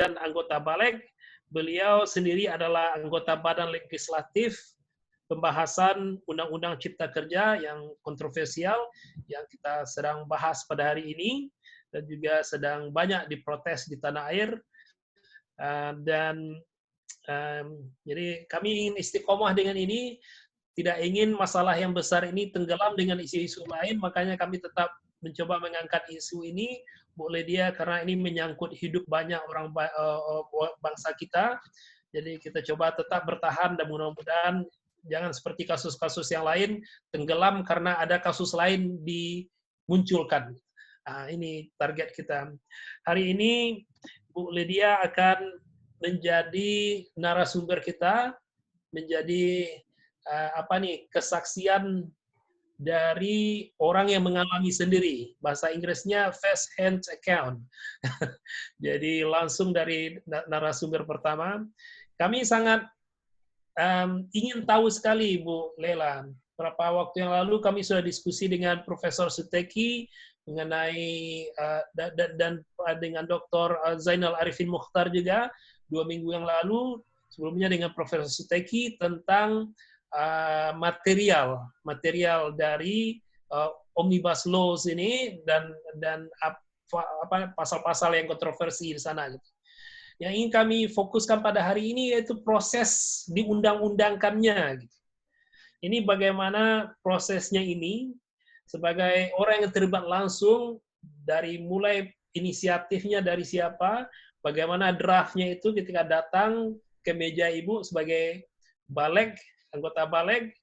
anggota Balik, beliau sendiri adalah anggota Badan Legislatif pembahasan Undang-Undang Cipta Kerja yang kontroversial yang kita sedang bahas pada hari ini dan juga sedang banyak diprotes di tanah air. Dan jadi kami ingin istiqomah dengan ini, tidak ingin masalah yang besar ini tenggelam dengan isu-isu lain, makanya kami tetap mencoba mengangkat isu ini, Bu Lydia, karena ini menyangkut hidup banyak orang bangsa kita. Jadi kita coba tetap bertahan dan mudah-mudahan jangan seperti kasus-kasus yang lain tenggelam karena ada kasus lain dimunculkan. Nah, ini target kita. Hari ini Bu Lydia akan menjadi narasumber kita, menjadi kesaksian dari orang yang mengalami sendiri. Bahasa Inggrisnya first hand account. Jadi langsung dari narasumber pertama. Kami sangat ingin tahu sekali, Bu Lela. Beberapa waktu yang lalu kami sudah diskusi dengan Profesor Suteki mengenai dan dengan Dr. Zainal Arifin Mukhtar juga 2 minggu yang lalu, sebelumnya dengan Profesor Suteki tentang material dari Omnibus Laws ini dan pasal-pasal yang kontroversi di sana gitu. Yang ingin kami fokuskan pada hari ini yaitu proses diundang-undangkannya gitu. Ini bagaimana prosesnya ini sebagai orang yang terlibat langsung dari mulai inisiatifnya dari siapa, bagaimana draftnya itu ketika datang ke meja Ibu sebagai Balik, anggota Balik,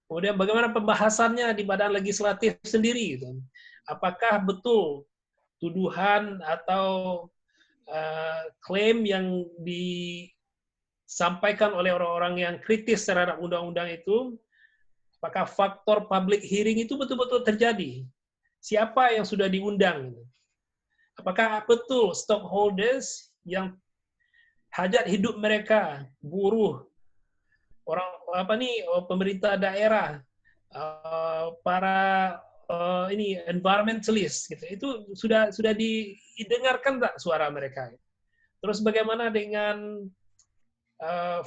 kemudian bagaimana pembahasannya di badan legislatif sendiri. Gitu. Apakah betul tuduhan atau klaim yang disampaikan oleh orang-orang yang kritis terhadap undang-undang itu, apakah faktor public hearing itu betul-betul terjadi? Siapa yang sudah diundang? Apakah betul stockholders yang hajat hidup mereka, buruh, pemerintah daerah, para environmentalist gitu, itu sudah didengarkan tak suara mereka? Terus bagaimana dengan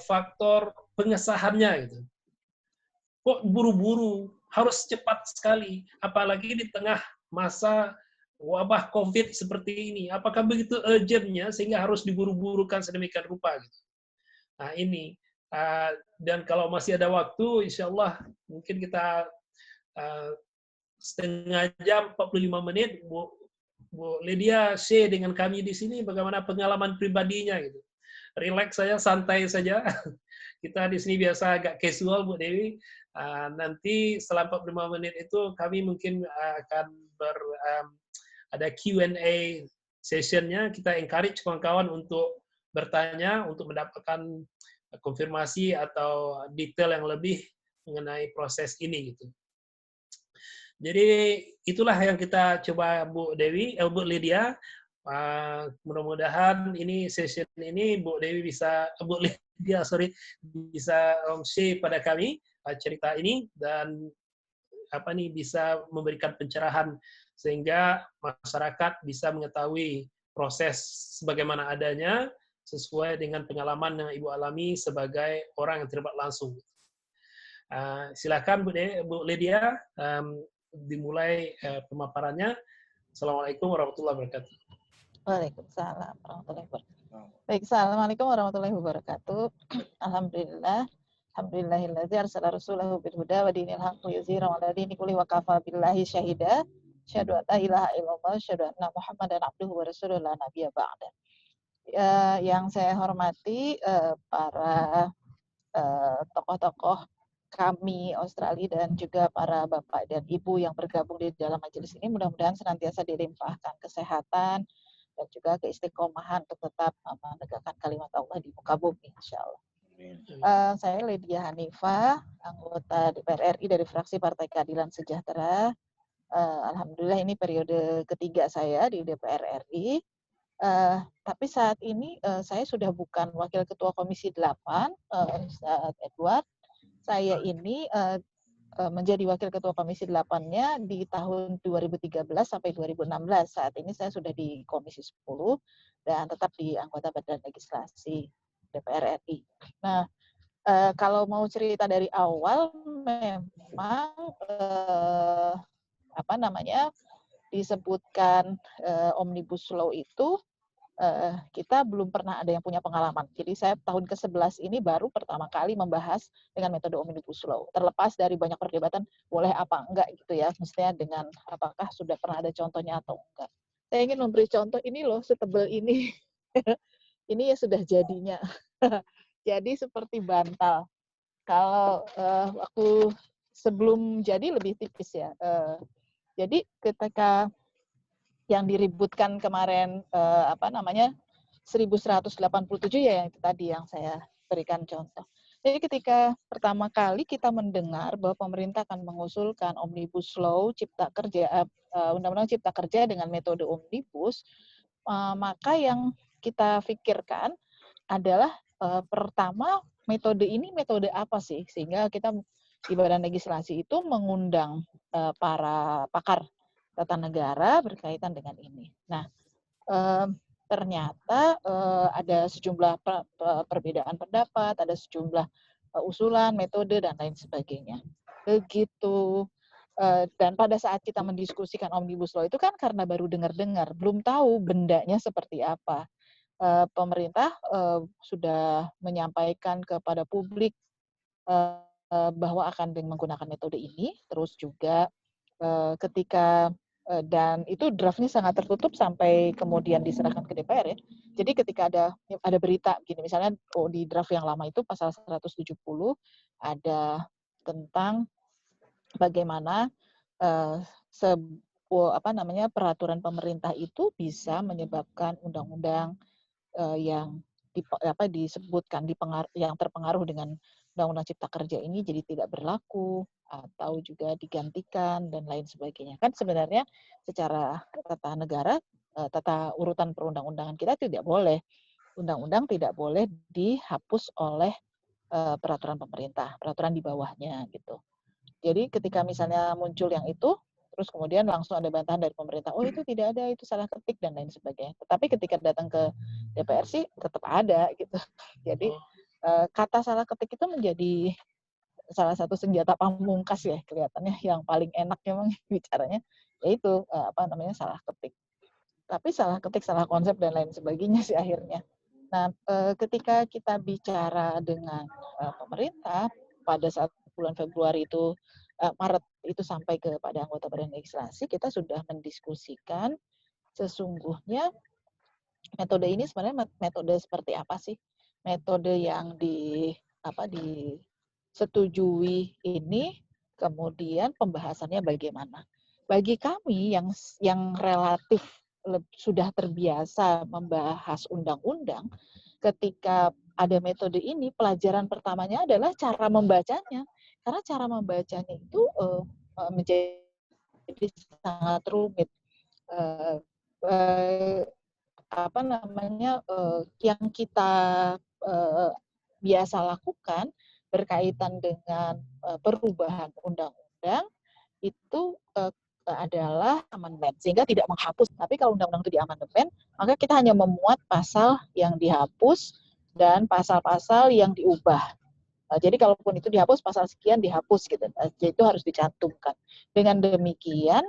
faktor pengesahannya gitu? Kok buru-buru, harus cepat sekali, apalagi di tengah masa wabah COVID seperti ini. Apakah begitu urgentnya sehingga harus diburu-burukan sedemikian rupa gitu? Nah ini, dan kalau masih ada waktu, insya Allah mungkin kita setengah jam, 45 menit, Bu Lydia share dengan kami di sini bagaimana pengalaman pribadinya gitu. Relax saja, santai saja. Kita di sini biasa agak casual, Bu Dewi. Nanti setelah 45 menit itu kami mungkin akan ada Q&A sessionnya. Kita encourage kawan-kawan untuk bertanya, untuk mendapatkan konfirmasi atau detail yang lebih mengenai proses ini gitu. Jadi itulah yang kita coba Bu Lydia. Mudah-mudahan ini session ini Bu Lydia bisa share pada kami cerita ini dan bisa memberikan pencerahan sehingga masyarakat bisa mengetahui proses sebagaimana adanya sesuai dengan pengalaman yang Ibu alami sebagai orang yang terlibat langsung. Silakan Bu Lydia, dimulai pemaparannya. Assalamualaikum warahmatullahi wabarakatuh. Waalaikumsalam warahmatullahi wabarakatuh. Baik, assalamualaikum warahmatullahi wabarakatuh. Alhamdulillah. Alhamdulillahilladzi arsala rasulahu bil huda wa dinil haqqi yuzhirahu 'ala dini kulli wa kafa billahi syahida. Asyhadu an la ilaha illallah, asyhadu anna Muhammadan abduhu wa rasuluhu la nabiyya ba'da. Yang saya hormati para tokoh-tokoh kami Australia dan juga para bapak dan ibu yang bergabung di dalam majelis ini, mudah-mudahan senantiasa dilimpahkan kesehatan dan juga keistiqomahan untuk tetap menegakkan kalimat Allah di muka bumi, insyaallah. Saya Lydia Hanifah, anggota DPR RI dari fraksi Partai Keadilan Sejahtera. Alhamdulillah ini periode ketiga saya di DPR RI. Tapi saat ini saya sudah bukan Wakil Ketua Komisi 8, Ustaz Edward. Saya ini menjadi Wakil Ketua Komisi 8-nya di tahun 2013 sampai 2016. Saat ini saya sudah di Komisi 10 dan tetap di anggota Badan Legislasi DPR RI. Nah, kalau mau cerita dari awal, memang disebutkan Omnibus Law itu kita belum pernah ada yang punya pengalaman. Jadi saya tahun ke-11 ini baru pertama kali membahas dengan metode Omnibus Law. Terlepas dari banyak perdebatan boleh apa enggak gitu ya, mestinya dengan apakah sudah pernah ada contohnya atau enggak. Saya ingin memberi contoh, ini loh setebal ini. Ini ya sudah jadinya. Jadi seperti bantal. Kalau waktu sebelum jadi lebih tipis ya. Jadi ketika yang diributkan kemarin 1187 ya, yang itu tadi yang saya berikan contoh. Jadi ketika pertama kali kita mendengar bahwa pemerintah akan mengusulkan Omnibus Law Cipta Kerja, Undang-Undang Cipta Kerja dengan metode Omnibus, maka yang kita pikirkan adalah pertama, metode ini metode apa sih? Sehingga kita di Badan Legislasi itu mengundang para pakar tata negara berkaitan dengan ini. Nah, ternyata ada sejumlah perbedaan pendapat, ada sejumlah usulan, metode, dan lain sebagainya. Begitu. Dan pada saat kita mendiskusikan Omnibus Law itu kan karena baru dengar-dengar, belum tahu bendanya seperti apa. Pemerintah sudah menyampaikan kepada publik bahwa akan menggunakan metode ini, terus juga ketika dan itu draftnya sangat tertutup sampai kemudian diserahkan ke DPR ya. Jadi ketika ada berita gini, misalnya di draft yang lama itu pasal 170 ada tentang bagaimana peraturan pemerintah itu bisa menyebabkan undang-undang yang disebutkan yang terpengaruh dengan Undang-Undang Cipta Kerja ini jadi tidak berlaku atau juga digantikan dan lain sebagainya. Kan sebenarnya secara tata negara, tata urutan perundang-undangan kita tidak boleh. Undang-undang tidak boleh dihapus oleh peraturan pemerintah, peraturan di bawahnya gitu. Jadi ketika misalnya muncul yang itu, terus kemudian langsung ada bantahan dari pemerintah, oh itu tidak ada, itu salah ketik dan lain sebagainya. Tetapi ketika datang ke DPR sih tetap ada gitu. Jadi kata salah ketik itu menjadi salah satu senjata pamungkas ya kelihatannya, yang paling enak memang bicaranya, yaitu salah ketik. Tapi salah ketik, salah konsep dan lain sebagainya sih akhirnya. Nah, ketika kita bicara dengan pemerintah pada saat bulan Februari itu, Maret itu sampai kepada anggota Badan Legislasi, kita sudah mendiskusikan sesungguhnya metode ini sebenarnya metode seperti apa sih? Metode yang disetujui ini, kemudian pembahasannya bagaimana? Bagi kami yang relatif sudah terbiasa membahas undang-undang, ketika ada metode ini, pelajaran pertamanya adalah cara membacanya. Karena cara membacanya itu menjadi sangat rumit. Yang kita biasa lakukan berkaitan dengan perubahan undang-undang itu adalah amandemen, sehingga tidak menghapus. Tapi kalau undang-undang itu diamandemen, maka kita hanya memuat pasal yang dihapus dan pasal-pasal yang diubah. Jadi kalaupun itu dihapus, pasal sekian dihapus gitu. Jadi itu harus dicantumkan. Dengan demikian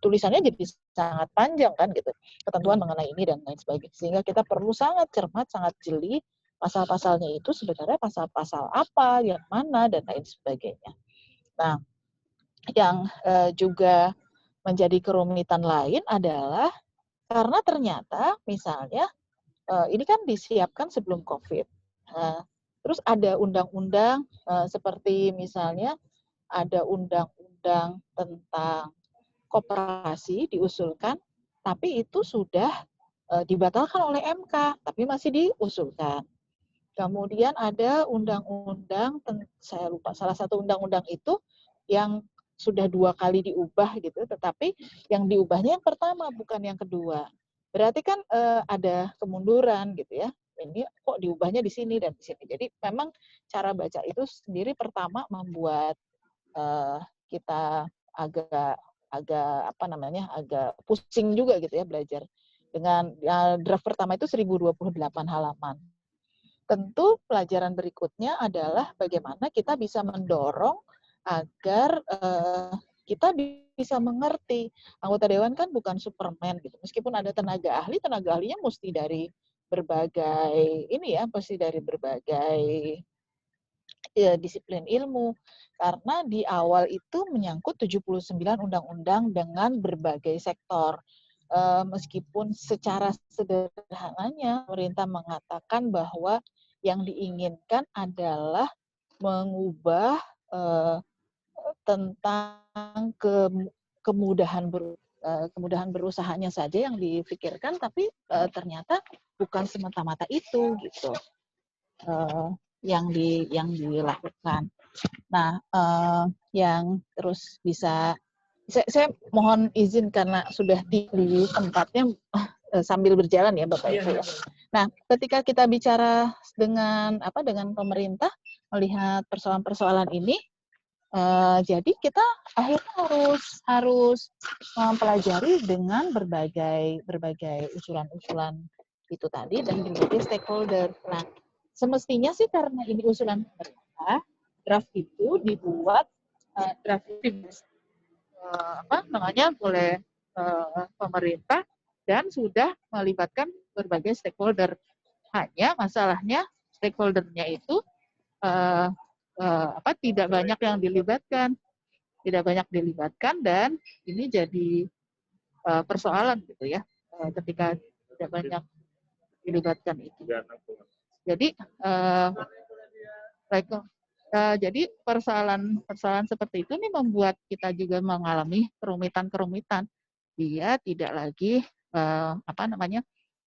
tulisannya jadi sangat panjang kan gitu. Ketentuan mengenai ini dan lain sebagainya. Sehingga kita perlu sangat cermat, sangat jeli pasal-pasalnya itu sebenarnya pasal-pasal apa, yang mana dan lain sebagainya. Nah, yang juga menjadi kerumitan lain adalah karena ternyata misalnya ini kan disiapkan sebelum COVID. Terus ada undang-undang seperti misalnya ada undang-undang tentang koperasi diusulkan, tapi itu sudah dibatalkan oleh MK, tapi masih diusulkan. Kemudian ada undang-undang, saya lupa, salah satu undang-undang itu yang sudah 2 kali diubah gitu, tetapi yang diubahnya yang pertama bukan yang kedua. Berarti kan ada kemunduran gitu ya. Ini kok diubahnya di sini dan di sini. Jadi memang cara baca itu sendiri pertama membuat kita agak agak pusing juga gitu ya belajar. Dengan draft pertama itu 1028 halaman. Tentu pelajaran berikutnya adalah bagaimana kita bisa mendorong agar kita bisa mengerti. Anggota dewan kan bukan Superman gitu. Meskipun ada tenaga ahlinya mesti dari berbagai disiplin ilmu. Karena di awal itu menyangkut 79 undang-undang dengan berbagai sektor. Meskipun secara sederhananya pemerintah mengatakan bahwa yang diinginkan adalah mengubah tentang kemudahan berusahanya saja yang difikirkan, tapi ternyata bukan semata-mata itu gitu yang dilakukan. Nah, yang terus saya mohon izin karena sudah di tempatnya sambil berjalan ya Bapak Ibu. Nah, ketika kita bicara dengan pemerintah melihat persoalan-persoalan ini, jadi kita akhirnya harus mempelajari dengan berbagai usulan-usulan itu tadi dan berbagai stakeholder. Nah, semestinya sih karena ini usulan pemerintah, draft itu dibuat oleh pemerintah dan sudah melibatkan berbagai stakeholder. Hanya masalahnya stakeholdernya itu tidak banyak yang dilibatkan dan ini jadi persoalan gitu ya ketika tidak banyak dilibatkan itu. Jadi jadi persoalan seperti itu nih membuat kita juga mengalami kerumitan. Dia tidak lagi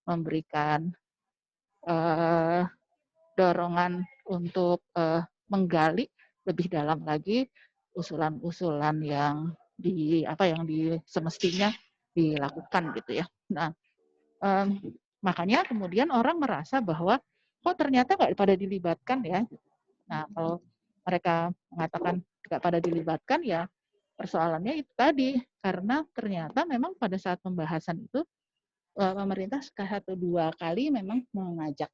memberikan dorongan untuk menggali lebih dalam lagi usulan-usulan yang semestinya dilakukan gitu ya. Nah, makanya kemudian orang merasa bahwa kok ternyata nggak pada dilibatkan ya. Nah, kalau mereka mengatakan nggak pada dilibatkan ya persoalannya itu tadi, karena ternyata memang pada saat pembahasan itu pemerintah 1-2 kali memang mengajak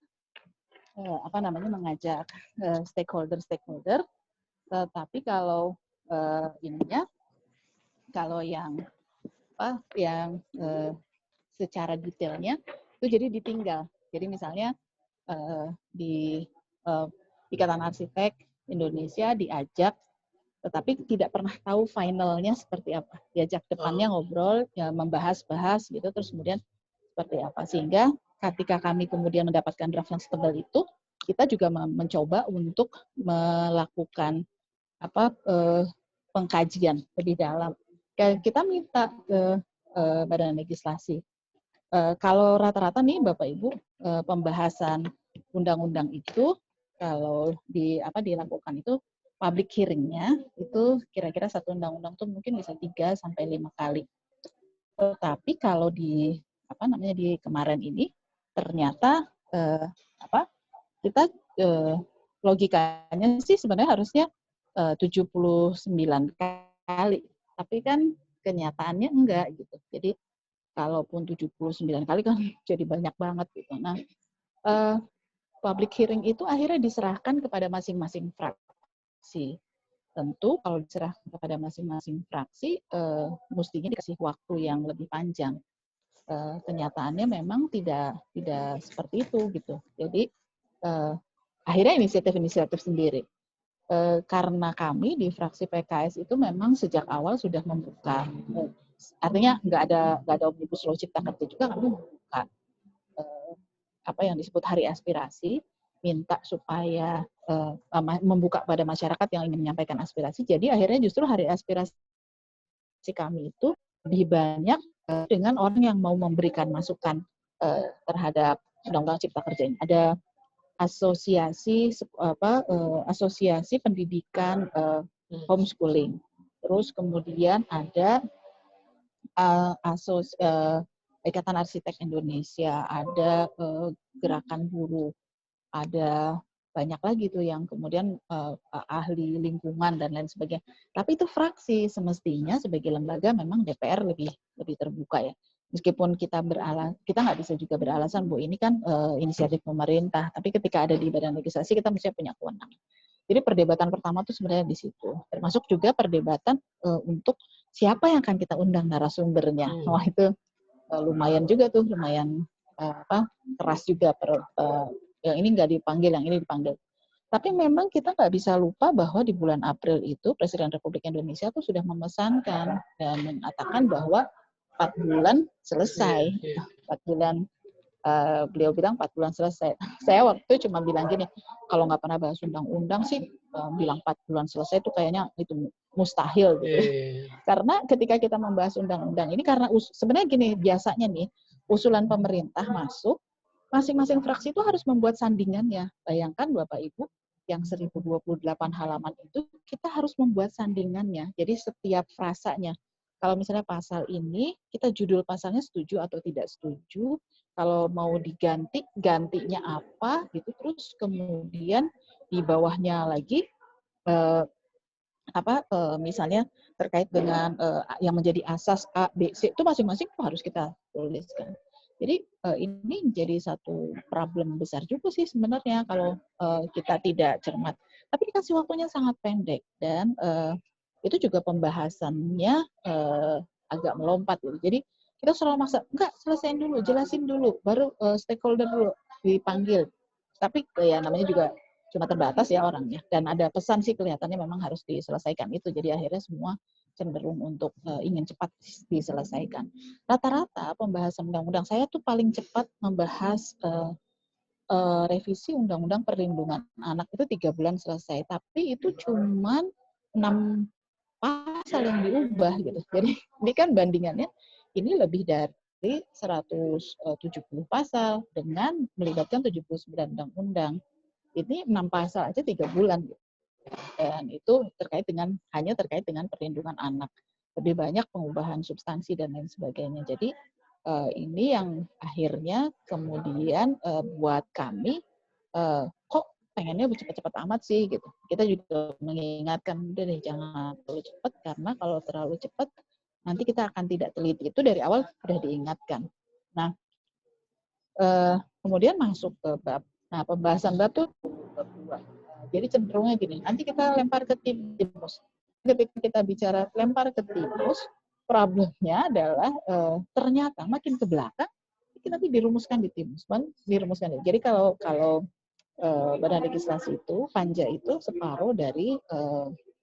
stakeholder, tetapi kalau kalau yang secara detailnya itu jadi ditinggal. Jadi misalnya di Ikatan Arsitek Indonesia diajak, tetapi tidak pernah tahu finalnya seperti apa. Diajak depannya ngobrol, ya, membahas-bahas gitu, terus kemudian seperti apa. Sehingga ketika kami kemudian mendapatkan draft yang setebal itu, kita juga mencoba untuk melakukan pengkajian lebih dalam. Kita minta ke Badan Legislasi. Kalau rata-rata nih Bapak Ibu, pembahasan undang-undang itu kalau dilakukan itu public hearing-nya itu kira-kira satu undang-undang tuh mungkin bisa 3-5 kali. Tapi kalau di kemarin ini ternyata kita logikanya sih sebenarnya harusnya 79 kali. Tapi kan kenyataannya enggak gitu. Jadi kalaupun 79 kali kan jadi banyak banget gitu. Nah, public hearing itu akhirnya diserahkan kepada masing-masing fraksi. Tentu kalau diserahkan kepada masing-masing fraksi, mestinya dikasih waktu yang lebih panjang. Kenyataannya memang tidak seperti itu gitu. Jadi akhirnya inisiatif sendiri. Karena kami di fraksi PKS itu memang sejak awal sudah membuka, artinya nggak ada omnibus law cipta kerja juga, kami membuka yang disebut hari aspirasi, minta supaya membuka pada masyarakat yang ingin menyampaikan aspirasi. Jadi akhirnya justru hari aspirasi kami itu lebih banyak dengan orang yang mau memberikan masukan terhadap undang-undang cipta kerja ini. Ada asosiasi pendidikan homeschooling. Terus kemudian ada Ikatan Arsitek Indonesia, ada Gerakan Buruh, ada banyak lagi tuh yang kemudian ahli lingkungan dan lain sebagainya. Tapi itu fraksi, semestinya sebagai lembaga memang DPR lebih terbuka ya. Meskipun kita nggak bisa juga beralasan bahwa ini kan inisiatif pemerintah, tapi ketika ada di badan legislasi kita mesti punya kewenangan. Jadi perdebatan pertama tuh sebenarnya di situ. Termasuk juga perdebatan untuk siapa yang akan kita undang narasumbernya. Wah itu lumayan juga tuh, lumayan keras juga. Yang ini nggak dipanggil, yang ini dipanggil. Tapi memang kita nggak bisa lupa bahwa di bulan April itu Presiden Republik Indonesia tuh sudah memesankan dan mengatakan bahwa 4 bulan selesai. 4 bulan, beliau bilang 4 bulan selesai. Saya waktu itu cuma bilang gini, kalau nggak pernah bahas undang-undang sih, bilang 4 bulan selesai itu kayaknya itu mustahil gitu. Karena ketika kita membahas undang-undang ini, karena sebenarnya gini, biasanya nih, usulan pemerintah masuk, masing-masing fraksi itu harus membuat sandingannya. Bayangkan Bapak Ibu, yang 1028 halaman itu, kita harus membuat sandingannya. Jadi setiap frasanya, kalau misalnya pasal ini, kita judul pasalnya setuju atau tidak setuju, kalau mau diganti, gantinya apa, gitu. Terus kemudian di bawahnya lagi, misalnya terkait dengan yang menjadi asas A, B, C, itu masing-masing harus kita tuliskan. Jadi ini menjadi satu problem besar juga sih sebenarnya kalau kita tidak cermat. Tapi dikasih waktunya sangat pendek dan itu juga pembahasannya agak melompat. Gitu. Jadi kita selalu maksa, enggak, selesaiin dulu, jelasin dulu, baru stakeholder dulu dipanggil. Tapi ya namanya juga cuma terbatas ya orangnya. Dan ada pesan sih kelihatannya memang harus diselesaikan itu. Jadi akhirnya semua cenderung untuk ingin cepat diselesaikan. Rata-rata pembahasan undang-undang saya tuh paling cepat membahas revisi undang-undang perlindungan anak itu 3 bulan selesai. Tapi itu cuma 6 pasal yang diubah gitu. Jadi ini kan bandingannya ini lebih dari 170 pasal dengan melibatkan 79 undang-undang. Ini 6 pasal aja 3 bulan. Dan itu hanya terkait dengan perlindungan anak. Lebih banyak pengubahan substansi dan lain sebagainya. Jadi ini yang akhirnya kemudian buat kami kok pengennya cepat-cepat amat sih gitu. Kita juga mengingatkan udah deh jangan terlalu cepat karena kalau terlalu cepat nanti kita akan tidak teliti. Itu dari awal sudah diingatkan. Nah, kemudian masuk ke bab. Nah, pembahasan bab tuh bab 2. Jadi cenderungnya gini, nanti kita lempar ke timus. Ketika kita bicara lempar ke timus, problemnya adalah ternyata makin ke belakang nanti dirumuskan di timus. Jadi kalau badan legislasi itu, panja itu separuh dari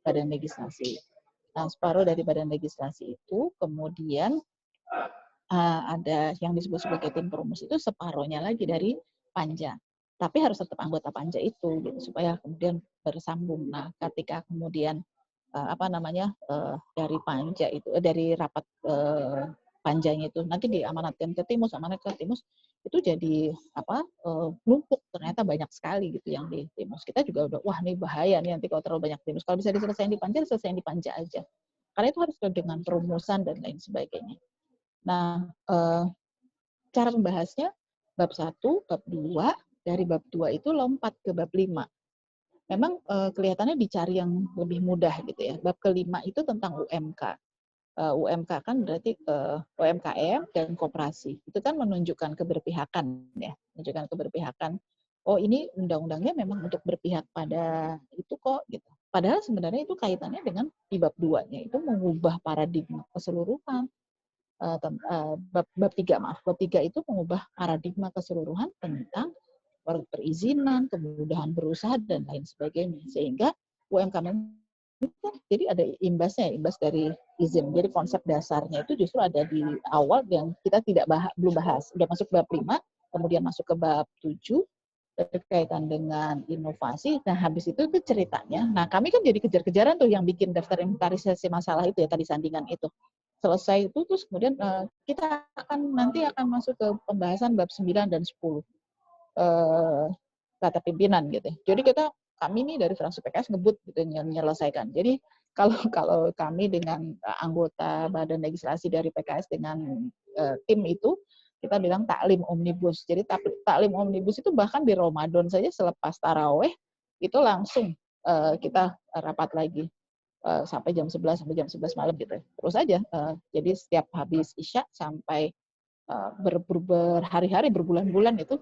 badan legislasi. Nah, separuh dari badan legislasi itu kemudian ada yang disebut sebagai tim perumus itu separuhnya lagi dari panja. Tapi harus tetap anggota panja itu gitu supaya kemudian bersambung. Nah, ketika kemudian dari panja itu dari rapat panjanya itu nanti diamanatkan ke timus, itu jadi numpuk ternyata banyak sekali gitu yang di timus. Kita juga udah wah nih bahaya nih nanti kalau terlalu banyak timus. Kalau bisa diselesaikan di panja, selesaikan di panja aja. Karena itu harus dengan perumusan dan lain sebagainya. Nah, cara membahasnya bab 1, bab 2, dari bab 2 itu lompat ke bab 5. Memang kelihatannya dicari yang lebih mudah gitu ya. Bab kelima itu tentang UMK. UMK kan berarti UMKM dan koperasi. Itu kan menunjukkan keberpihakan ya, menunjukkan keberpihakan. Oh, ini undang-undangnya memang untuk berpihak pada itu kok gitu. Padahal sebenarnya itu kaitannya dengan di bab 2-nya itu mengubah paradigma keseluruhan. Bab 3 itu mengubah paradigma keseluruhan tentang perizinan, kemudahan berusaha dan lain sebagainya. Sehingga UMKM jadi ada imbasnya, imbas dari izin. Jadi konsep dasarnya itu justru ada di awal yang kita belum bahas. Udah masuk bab 5, kemudian masuk ke bab 7 berkaitan dengan inovasi. Nah, habis itu ceritanya. Nah, kami kan jadi kejar-kejaran tuh yang bikin daftar inventarisasi masalah itu ya tadi sandingan itu. Selesai itu terus kemudian kita nanti akan masuk ke pembahasan bab 9 dan 10. Kata pimpinan gitu. Jadi kami nih dari fraksi PKS ngebut gitu menyelesaikan. Jadi kalau kami dengan anggota badan legislasi dari PKS dengan tim itu kita bilang taklim omnibus. Jadi taklim omnibus itu bahkan di Ramadan saja selepas taraweh itu langsung kita rapat lagi sampai jam 11 sampai jam 11 malam gitu. Terus aja. Jadi setiap habis Isya sampai berhari-hari, berbulan-bulan itu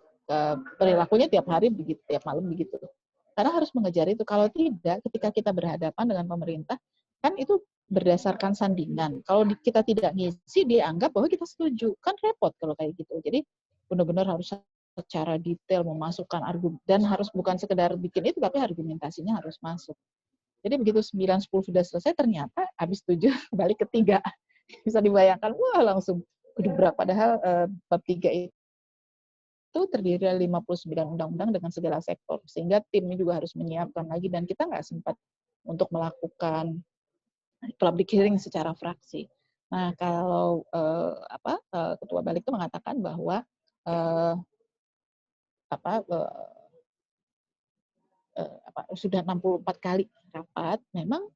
perilakunya tiap hari begitu, tiap malam begitu. Karena harus mengejar itu. Kalau tidak, ketika kita berhadapan dengan pemerintah, kan itu berdasarkan sandingan. Kalau kita tidak ngisi, dia anggap bahwa kita setuju. Kan repot kalau kayak gitu. Jadi benar-benar harus secara detail memasukkan argumen. Dan harus bukan sekedar bikin itu, tapi argumentasinya harus masuk. Jadi begitu 9, 10 sudah selesai, ternyata habis 7 balik ke 3. Bisa dibayangkan, wah langsung berat. Padahal bab 3 itu terdiri dari 59 undang-undang dengan segala sektor. Sehingga tim ini juga harus menyiapkan lagi, dan kita nggak sempat untuk melakukan public hearing secara fraksi. Nah, kalau Ketua Balik itu mengatakan bahwa sudah 64 kali rapat, memang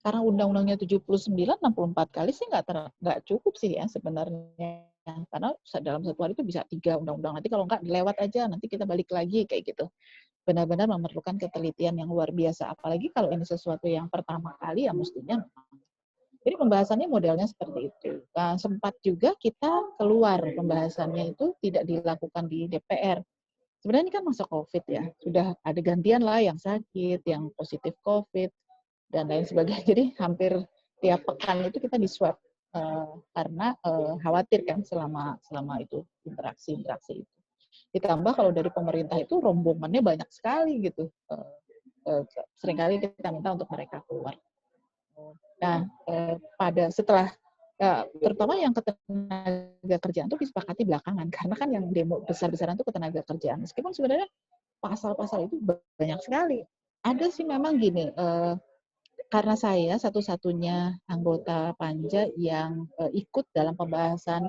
karena undang-undangnya 79, 64 kali sih nggak cukup sih ya sebenarnya. Karena dalam satu hari itu bisa 3 undang-undang. Nanti kalau nggak lewat aja, nanti kita balik lagi kayak gitu. Benar-benar memerlukan ketelitian yang luar biasa. Apalagi kalau ini sesuatu yang pertama kali, ya mestinya. Jadi pembahasannya modelnya seperti itu. Nah, sempat juga kita keluar pembahasannya itu tidak dilakukan di DPR. Sebenarnya ini kan masa COVID ya, sudah ada gantian lah yang sakit, yang positif COVID, dan lain sebagainya. Jadi hampir tiap pekan itu kita di swab karena khawatir kan selama itu interaksi itu. Ditambah kalau dari pemerintah itu rombongannya banyak sekali gitu. Seringkali kita minta untuk mereka keluar. Nah, setelah terutama yang ketenaga kerjaan itu disepakati belakangan, karena kan yang demo besar-besaran itu ketenaga kerjaan. Meskipun sebenarnya pasal-pasal itu banyak sekali. Ada sih memang gini, karena saya satu-satunya anggota Panja yang ikut dalam pembahasan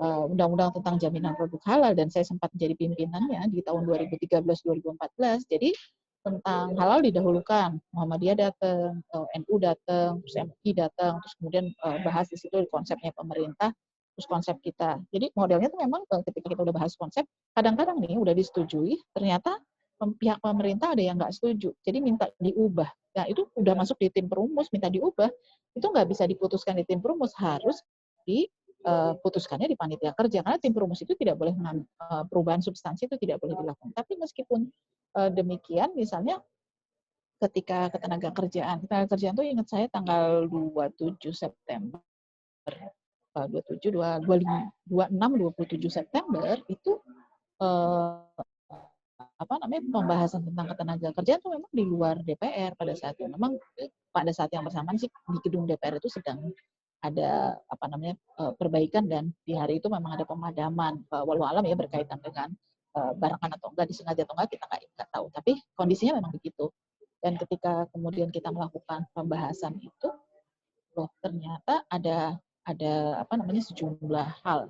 undang-undang tentang jaminan produk halal, dan saya sempat menjadi pimpinannya di tahun 2013-2014. Jadi tentang halal didahulukan, Muhammadiyah datang, NU datang, terus MUI datang, terus kemudian bahas di situ konsepnya pemerintah, terus konsep kita. Jadi modelnya itu memang ketika kita udah bahas konsep, kadang-kadang nih udah disetujui, ternyata pihak pemerintah ada yang nggak setuju, jadi minta diubah. Nah itu udah masuk di tim perumus, minta diubah, itu nggak bisa diputuskan di tim perumus, harus diputuskannya di panitia kerja, karena tim perumus itu tidak boleh perubahan substansi itu tidak boleh dilakukan. Tapi meskipun demikian, misalnya ketika ketenaga kerjaan itu ingat saya tanggal 27 September, 27, 25, 26, 27 September itu pembahasan tentang ketenaga kerjaan itu memang di luar DPR pada saat itu. Memang pada saat yang bersamaan sih di gedung DPR itu sedang ada perbaikan, dan di hari itu memang ada pemadaman, walau alam ya berkaitan dengan barengan atau enggak, disengaja atau enggak kita nggak tahu, tapi kondisinya memang begitu. Dan ketika kemudian kita melakukan pembahasan itu, ternyata ada sejumlah hal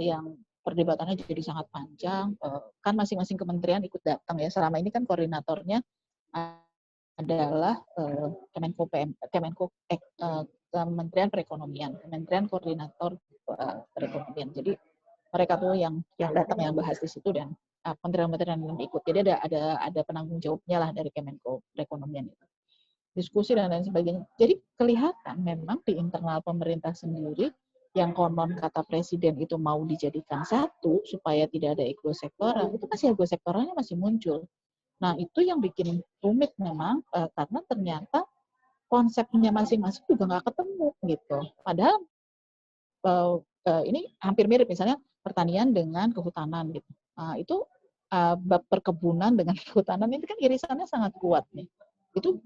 yang perdebatannya jadi sangat panjang. Kan masing-masing kementerian ikut datang ya. Selama ini kan koordinatornya adalah Kementerian Perekonomian, Kementerian Koordinator Perekonomian. Jadi mereka tuh yang datang, yang bahas di situ, dan kementerian-kementerian yang ikut. Jadi ada penanggung jawabnya lah dari Kemenko Perekonomian itu. Diskusi dan lain sebagainya. Jadi kelihatan memang di internal pemerintah sendiri, yang konon kata presiden itu mau dijadikan satu supaya tidak ada ego sektoral, itu masih ego sektoralnya masih muncul. Nah itu yang bikin rumit memang, karena ternyata konsepnya masing-masing juga nggak ketemu gitu. Padahal ini hampir mirip, misalnya pertanian dengan kehutanan gitu. Itu bab perkebunan dengan kehutanan itu kan irisannya sangat kuat nih. Itu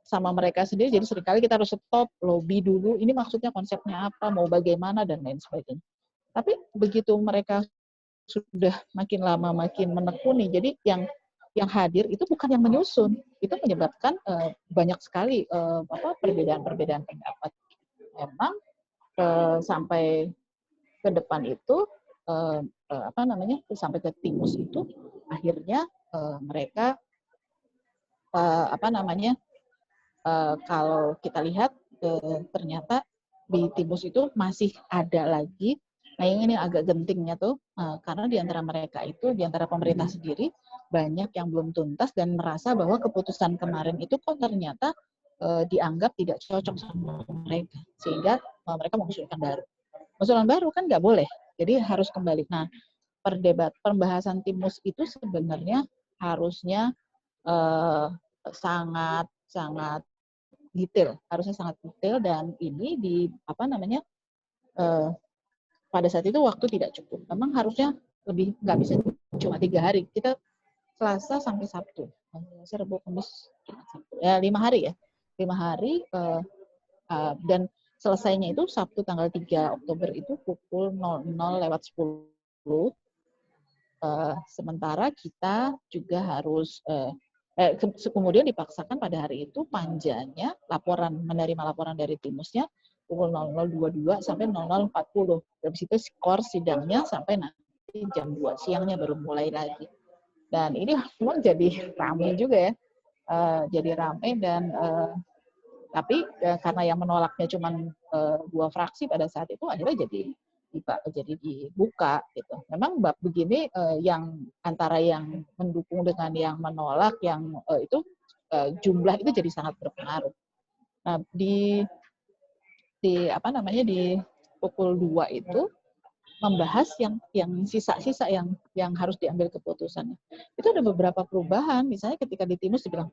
sama mereka sendiri, jadi seringkali kita harus stop, lobby dulu, ini maksudnya konsepnya apa, mau bagaimana, dan lain sebagainya. Tapi begitu mereka sudah makin lama makin menekuni, jadi yang hadir itu bukan yang menyusun, itu menyebabkan banyak sekali perbedaan pendapat. Memang sampai ke depan itu sampai ke timus itu akhirnya mereka kalau kita lihat ternyata di timus itu masih ada lagi Nah, yang ini agak gentingnya tuh, karena di antara mereka itu, di antara pemerintah sendiri, banyak yang belum tuntas dan merasa bahwa keputusan kemarin itu kok ternyata dianggap tidak cocok sama mereka. Sehingga mereka mengusulkan baru. Usulan baru kan nggak boleh, jadi harus kembali. Nah, pembahasan Timus itu sebenarnya harusnya sangat detail, harusnya sangat detail, dan ini pada saat itu waktu tidak cukup. Memang harusnya lebih, nggak bisa cuma 3 hari. Kita Selasa sampai Sabtu, Rabu, Kamis, Sabtu. Ya 5 hari ya, 5 hari, dan selesainya itu Sabtu tanggal 3 Oktober itu pukul 00:10. Sementara kita juga harus kemudian dipaksakan pada hari itu panjanya menerima laporan dari Timusnya pukul 00:22 sampai 00:40. Habis itu skor sidangnya sampai nanti jam 2 siangnya baru mulai lagi. Dan ini memang jadi ramai juga ya. Jadi ramai dan tapi karena yang menolaknya cuma 2 fraksi pada saat itu, akhirnya jadi dibuka gitu. Memang bab begini yang antara yang mendukung dengan yang menolak, yang itu jumlah itu jadi sangat berpengaruh. Nah, di pukul 2 itu membahas yang sisa-sisa yang harus diambil keputusannya. Itu ada beberapa perubahan, misalnya ketika di Timus dibilang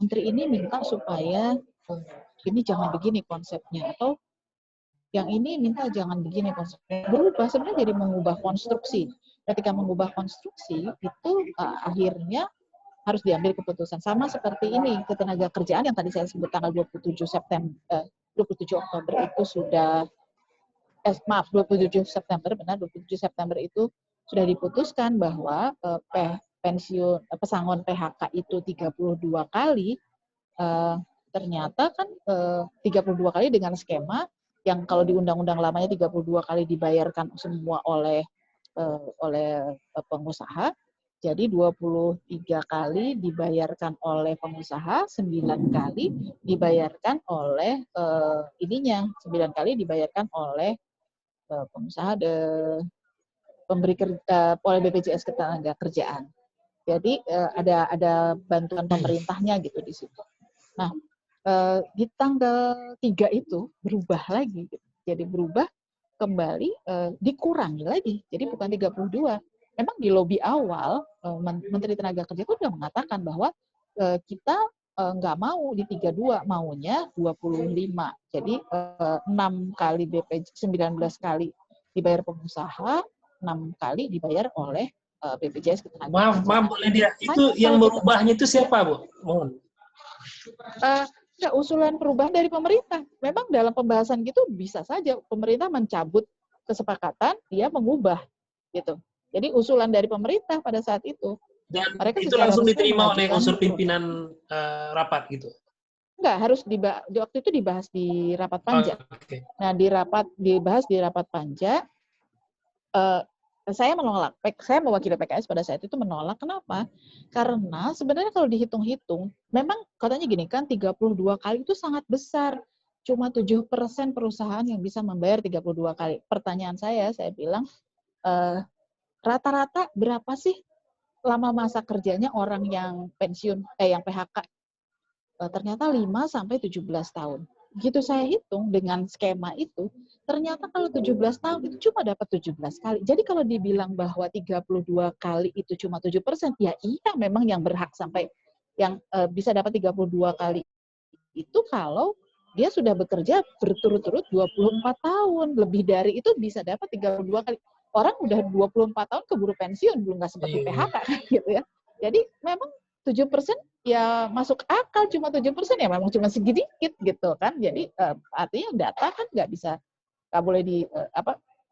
menteri ini minta supaya ini jangan begini konsepnya, atau yang ini minta jangan begini konsepnya. Berubah, sebenarnya jadi mengubah konstruksi. Ketika mengubah konstruksi, itu akhirnya harus diambil keputusan. Sama seperti ini, ketenaga kerjaan yang tadi saya sebut tanggal 27 Oktober itu sudah, 27 September itu sudah diputuskan bahwa pesangon PHK itu 32 kali, ternyata kan 32 kali dengan skema yang kalau di undang-undang lamanya 32 kali dibayarkan semua oleh pengusaha, jadi 23 kali dibayarkan oleh pengusaha, 9 kali dibayarkan oleh 9 kali dibayarkan oleh pengusaha pemberi kerja, oleh BPJS Ketenagakerjaan. Jadi ada bantuan pemerintahnya gitu di situ. Nah, di tanggal 3 itu berubah lagi, gitu. Jadi berubah kembali, dikurangi lagi, jadi bukan 32. Memang di lobi awal, Menteri Tenaga Kerja itu sudah mengatakan bahwa kita nggak mau di 32, maunya 25. Jadi 6 kali 19 kali dibayar pengusaha, 6 kali dibayar oleh BPJS Ketenagakerjaan. Maaf Bu Lydia, itu yang merubahnya itu siapa Bu? Mohon. Usulan perubahan dari pemerintah. Memang dalam pembahasan gitu bisa saja pemerintah mencabut kesepakatan, dia mengubah gitu. Jadi usulan dari pemerintah pada saat itu. Dan mereka itu langsung diterima oleh unsur pimpinan rapat gitu? Enggak, harus waktu itu dibahas di rapat panja. Okay. Nah, dibahas di rapat panja, saya menolak. Saya mewakili PKS pada saat itu menolak. Kenapa? Karena sebenarnya kalau dihitung-hitung, memang katanya gini kan, 32 kali itu sangat besar. Cuma 7% perusahaan yang bisa membayar 32 kali. Pertanyaan saya bilang, rata-rata berapa sih lama masa kerjanya orang yang pensiun, yang PHK? Ternyata 5-17 tahun. Begitu saya hitung dengan skema itu, ternyata kalau 17 tahun itu cuma dapat 17 kali. Jadi kalau dibilang bahwa 32 kali itu cuma 7%, ya iya memang yang berhak sampai yang bisa dapat 32 kali itu kalau dia sudah bekerja berturut-turut 24 tahun. Lebih dari itu bisa dapat 32 kali. Orang udah 24 tahun keburu pensiun, belum nggak sempat di PHK gitu ya. Jadi memang 7% ya masuk akal, cuma 7% ya memang cuma sedikit gitu kan. Jadi artinya data kan nggak boleh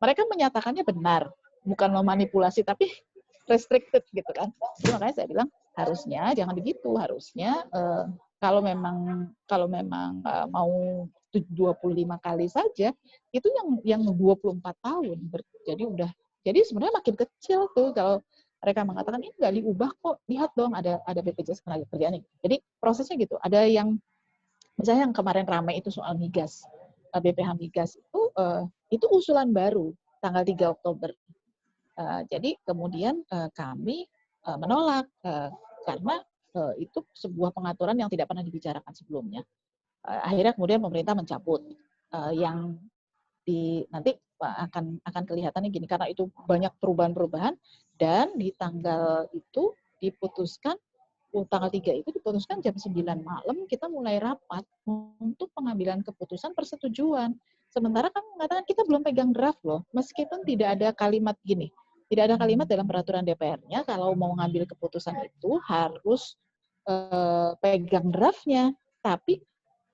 mereka menyatakannya benar, bukan memanipulasi tapi restricted gitu kan. Jadi makanya saya bilang harusnya jangan begitu, harusnya kalau memang mau 25 kali saja itu yang 24 tahun. Jadi sebenarnya makin kecil tuh kalau mereka mengatakan ini nggak diubah kok, lihat dong ada BPJS Ketenagakerjaan. Jadi prosesnya gitu. Ada yang misalnya yang kemarin ramai itu soal migas, BPH migas itu usulan baru. tanggal 3 Oktober. Jadi kemudian kami menolak karena itu sebuah pengaturan yang tidak pernah dibicarakan sebelumnya. Akhirnya kemudian pemerintah mencabut yang nanti akan kelihatannya gini, karena itu banyak perubahan-perubahan, dan di tanggal itu diputuskan, tanggal 3 itu diputuskan jam 9 malam kita mulai rapat untuk pengambilan keputusan persetujuan. Sementara kan mengatakan kita belum pegang draft loh, meskipun tidak ada kalimat gini, tidak ada kalimat dalam peraturan DPR-nya kalau mau ngambil keputusan itu harus pegang draftnya, tapi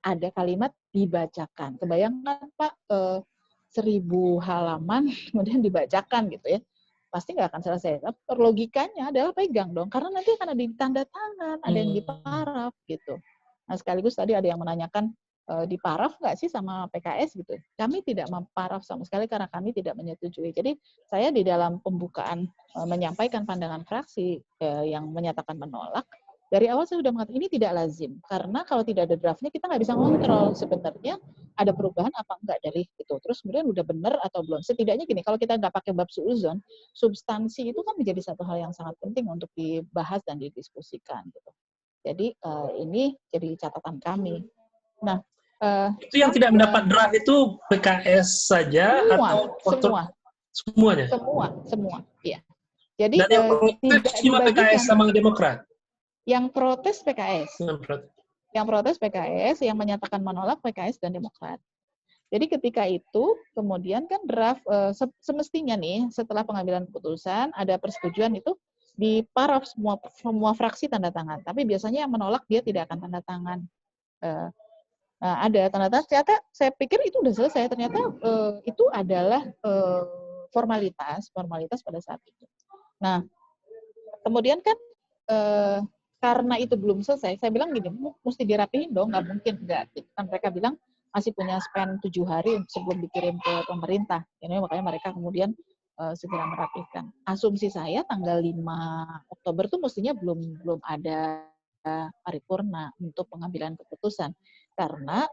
ada kalimat dibacakan. Kebayangkan Pak, 1000 halaman kemudian dibacakan gitu ya, pasti nggak akan selesai. Logikanya adalah pegang dong, karena nanti akan ada di tanda tangan, ada yang diparaf gitu. Nah sekaligus tadi ada yang menanyakan, diparaf nggak sih sama PKS gitu. Kami tidak memparaf sama sekali karena kami tidak menyetujui. Jadi saya di dalam pembukaan menyampaikan pandangan fraksi yang menyatakan menolak, dari awal saya sudah mengatakan ini tidak lazim, karena kalau tidak ada draftnya kita nggak bisa ngontrol sebenarnya ada perubahan apa enggak dari itu. Terus kemudian udah benar atau belum. Setidaknya gini, kalau kita nggak pakai bab suuzon, substansi itu kan menjadi satu hal yang sangat penting untuk dibahas dan didiskusikan gitu. Jadi ini jadi catatan kami. Nah, itu yang tidak mendapat draft itu PKS saja atau semuanya? Semua, iya. Jadi dan yang protes cuma PKS sama Demokrat? Yang protes PKS. Yang protes PKS, yang menyatakan menolak PKS dan Demokrat. Jadi ketika itu, kemudian kan draft, semestinya nih, setelah pengambilan keputusan, ada persetujuan itu, diparaf semua fraksi tanda tangan. Tapi biasanya yang menolak dia tidak akan tanda tangan. Nah, ada tanda tangan, ternyata saya pikir itu udah selesai, ternyata itu adalah formalitas pada saat itu. Nah, kemudian kan, karena itu belum selesai, saya bilang gini, mesti dirapihin dong, nggak mungkin nggak. Kan mereka bilang masih punya span 7 hari sebelum dikirim ke pemerintah. Ini makanya mereka kemudian segera merapikan. Asumsi saya tanggal 5 Oktober tuh mestinya belum ada paripurna untuk pengambilan keputusan. Karena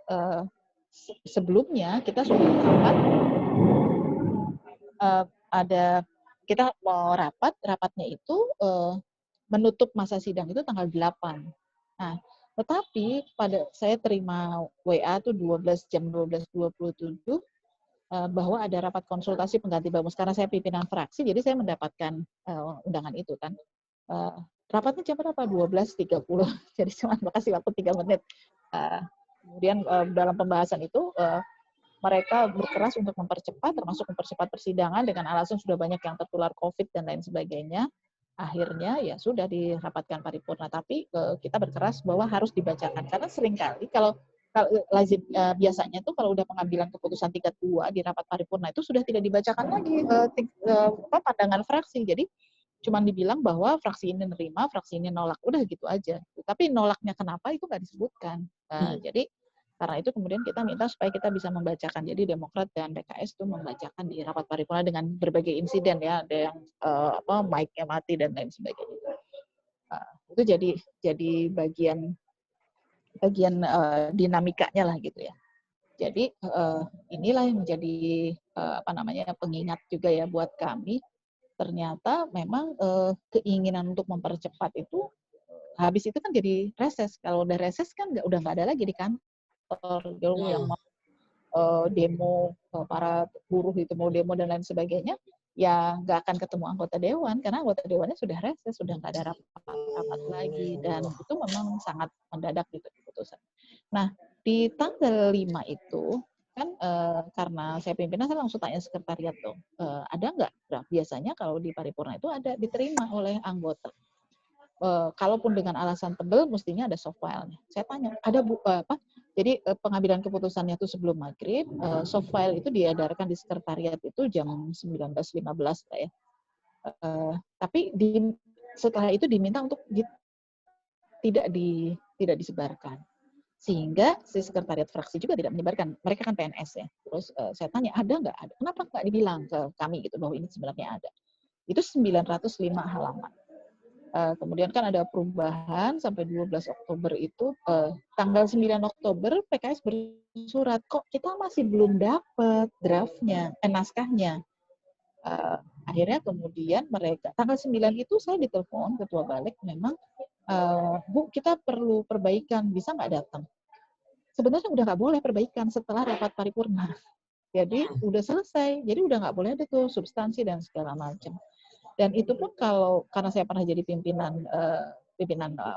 sebelumnya kita sudah rapat, kita mau rapatnya itu menutup masa sidang itu tanggal 8. Nah, tetapi pada saya terima WA tuh 12:27 bahwa ada rapat konsultasi pengganti bamus. Karena saya pimpinan fraksi, jadi saya mendapatkan undangan itu kan. Rapatnya jam berapa? 12:30. Jadi cuma kasih waktu 3 menit. Kemudian dalam pembahasan itu mereka berkeras untuk mempercepat, termasuk mempercepat persidangan dengan alasan sudah banyak yang tertular COVID dan lain sebagainya. Akhirnya ya sudah dirapatkan paripurna, tapi kita berkeras bahwa harus dibacakan, karena seringkali kalau lazim biasanya tuh kalau udah pengambilan keputusan tingkat 2 di rapat paripurna itu sudah tidak dibacakan lagi pandangan fraksi. Jadi cuma dibilang bahwa fraksi ini nerima, fraksi ini nolak, udah gitu aja. Tapi nolaknya kenapa itu nggak disebutkan. Jadi karena itu kemudian kita minta supaya kita bisa membacakan. Jadi Demokrat dan PKS itu membacakan di rapat paripurna dengan berbagai insiden ya, ada yang mic-nya mati dan lain sebagainya. Itu jadi bagian dinamikanya lah gitu ya. Jadi inilah yang menjadi pengingat juga ya buat kami. Ternyata memang keinginan untuk mempercepat itu habis itu kan jadi reses. Kalau udah reses kan udah nggak ada lagi di kantor. Yang mau demo, para buruh itu mau demo dan lain sebagainya, ya nggak akan ketemu anggota dewan karena anggota dewannya sudah reses, sudah nggak ada rapat lagi, dan itu memang sangat mendadak gitu keputusan. Nah di tanggal 5 itu kan karena saya pimpinan, saya langsung tanya sekretariat dong, ada nggak? Nah, biasanya kalau di paripurna itu ada diterima oleh anggota. Kalaupun dengan alasan tebal, mestinya ada soft file-nya. Saya tanya, ada jadi pengambilan keputusannya itu sebelum maghrib, soft file itu diedarkan di sekretariat itu jam 19.15 lah ya. Tapi setelah itu diminta untuk tidak disebarkan. Sehingga si sekretariat fraksi juga tidak menyebarkan. Mereka kan PNS ya. Terus saya tanya, ada nggak? Ada. Kenapa nggak dibilang ke kami gitu bahwa ini sebenarnya ada? Itu 905 halaman. Kemudian kan ada perubahan sampai 12 Oktober itu, tanggal 9 Oktober PKS bersurat, kok kita masih belum dapat draftnya, naskahnya. Akhirnya kemudian mereka tanggal 9 itu saya ditelepon ketua balik, memang Bu, kita perlu perbaikan, bisa nggak datang? Sebenarnya udah nggak boleh perbaikan setelah rapat paripurna. Jadi udah selesai, jadi udah nggak boleh ada tuh substansi dan segala macam. Dan itu pun karena saya pernah jadi pimpinan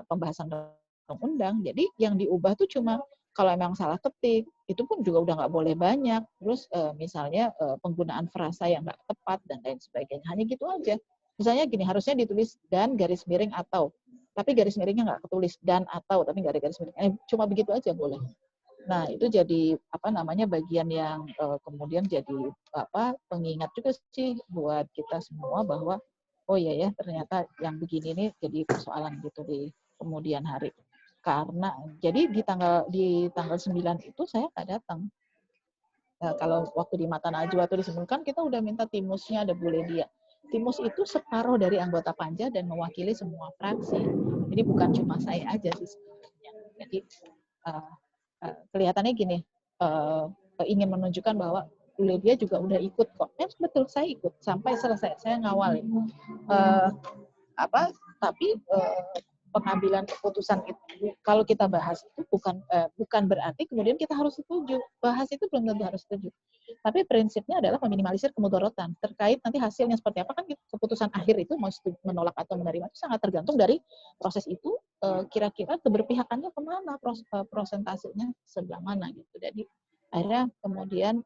pembahasan undang-undang, jadi yang diubah tuh cuma kalau emang salah ketik, itu pun juga udah nggak boleh banyak. Terus misalnya penggunaan frasa yang nggak tepat dan lain sebagainya. Hanya gitu aja. Misalnya gini, harusnya ditulis dan garis miring atau, tapi garis miringnya nggak ketulis dan atau, tapi nggak ada garis miring. Cuma begitu aja boleh. Nah, itu jadi bagian yang kemudian jadi pengingat juga sih buat kita semua bahwa oh iya ya, ternyata yang begini ini jadi persoalan gitu di kemudian hari. Karena jadi di tanggal 9 itu saya nggak datang. Kalau waktu di Mata Najwa itu disebutkan, kita udah minta timusnya ada Bu Ledia. Timus itu separuh dari anggota Panja dan mewakili semua fraksi. Jadi bukan cuma saya aja sih sebenarnya. Jadi kelihatannya gini, ingin menunjukkan bahwa Bu Ledia juga udah ikut kok. Betul, saya ikut sampai selesai, saya ngawalin. Tapi pengambilan keputusan itu kalau kita bahas itu bukan berarti kemudian kita harus setuju. Bahas itu belum tentu harus setuju. Tapi prinsipnya adalah meminimalisir kemudorotan. Terkait nanti hasilnya seperti apa, kan keputusan akhir itu mau menolak atau menerima itu sangat tergantung dari proses itu, kira-kira keberpihakannya kemana, prosentasenya sebelah mana gitu. Jadi akhirnya kemudian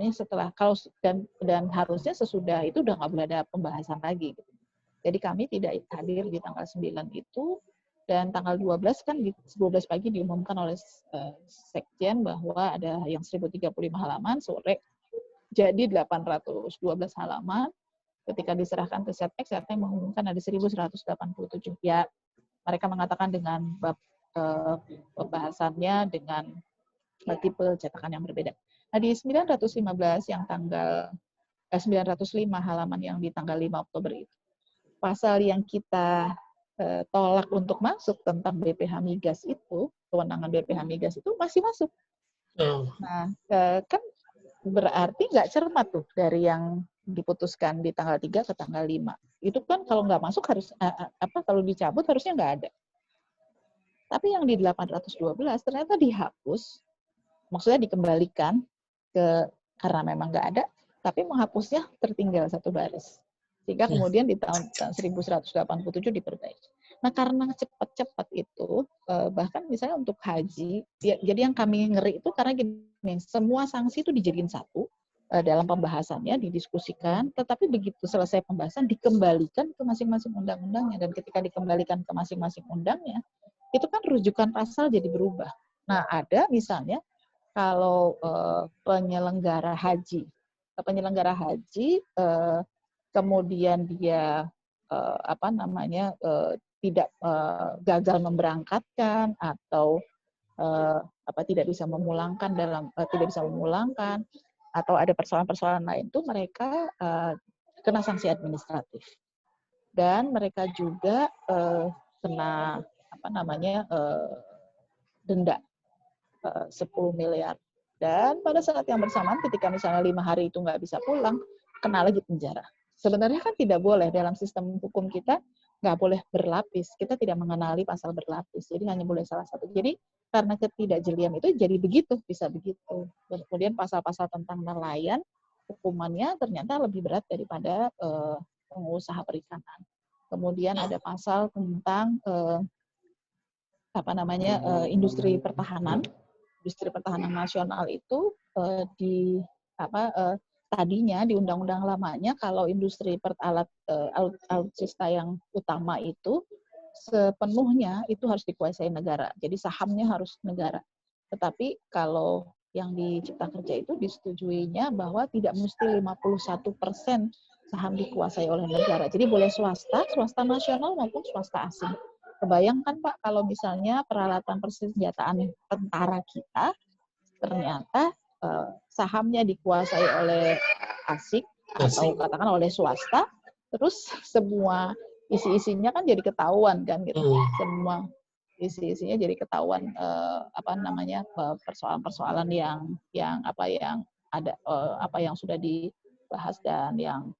setelah kalau dan harusnya sesudah itu udah nggak boleh ada pembahasan lagi gitu. Jadi kami tidak hadir di tanggal 9 itu, dan tanggal 12 kan 12 pagi diumumkan oleh Sekjen bahwa ada yang 1035 halaman, sore jadi 812 halaman. Ketika diserahkan ke Setnek mengumumkan ada 1187. Ya, mereka mengatakan dengan bab pembahasannya dengan tipe cetakan yang berbeda. Nah, di 915 yang tanggal 905 halaman yang di tanggal 5 Oktober itu, pasal yang kita tolak untuk masuk tentang BPH Migas itu, kewenangan BPH Migas itu masih masuk. Nah, kan berarti nggak cermat tuh dari yang diputuskan di tanggal 3 ke tanggal 5. Itu kan kalau nggak masuk harus kalau dicabut harusnya nggak ada. Tapi yang di 812 ternyata dihapus, maksudnya dikembalikan karena memang nggak ada, tapi menghapusnya tertinggal satu baris. Sehingga kemudian di tahun 1187 diperbaiki. Nah, karena cepat-cepat itu, bahkan misalnya untuk haji, ya, jadi yang kami ngeri itu karena gini, semua sanksi itu dijadiin satu, dalam pembahasannya, didiskusikan, tetapi begitu selesai pembahasan, dikembalikan ke masing-masing undang-undangnya. Dan ketika dikembalikan ke masing-masing undangnya, itu kan rujukan pasal jadi berubah. Nah, ada misalnya, kalau penyelenggara haji kemudian dia tidak gagal memberangkatkan atau tidak bisa memulangkan atau ada persoalan-persoalan lain, itu mereka kena sanksi administratif dan mereka juga kena denda 10 miliar. Dan pada saat yang bersamaan ketika misalnya 5 hari itu nggak bisa pulang, kena lagi penjara. Sebenarnya kan tidak boleh, dalam sistem hukum kita nggak boleh berlapis. Kita tidak mengenali pasal berlapis, jadi hanya boleh salah satu. Jadi karena ketidakjelian itu jadi begitu, bisa begitu. Dan kemudian pasal-pasal tentang nelayan, hukumannya ternyata lebih berat daripada pengusaha perikanan. Kemudian ada pasal tentang industri pertahanan. Industri pertahanan nasional itu tadinya di undang-undang lamanya kalau industri alutsista yang utama itu sepenuhnya itu harus dikuasai negara. Jadi sahamnya harus negara. Tetapi kalau yang di Cipta Kerja itu disetujuinya bahwa tidak mesti 51% saham dikuasai oleh negara. Jadi boleh swasta nasional maupun swasta asing. Kebayangkan Pak, kalau misalnya peralatan persenjataan tentara kita ternyata sahamnya dikuasai oleh asing atau katakan oleh swasta, terus semua isi-isinya kan jadi ketahuan kan gitu. Semua isi-isinya jadi ketahuan persoalan-persoalan yang sudah bahas dan yang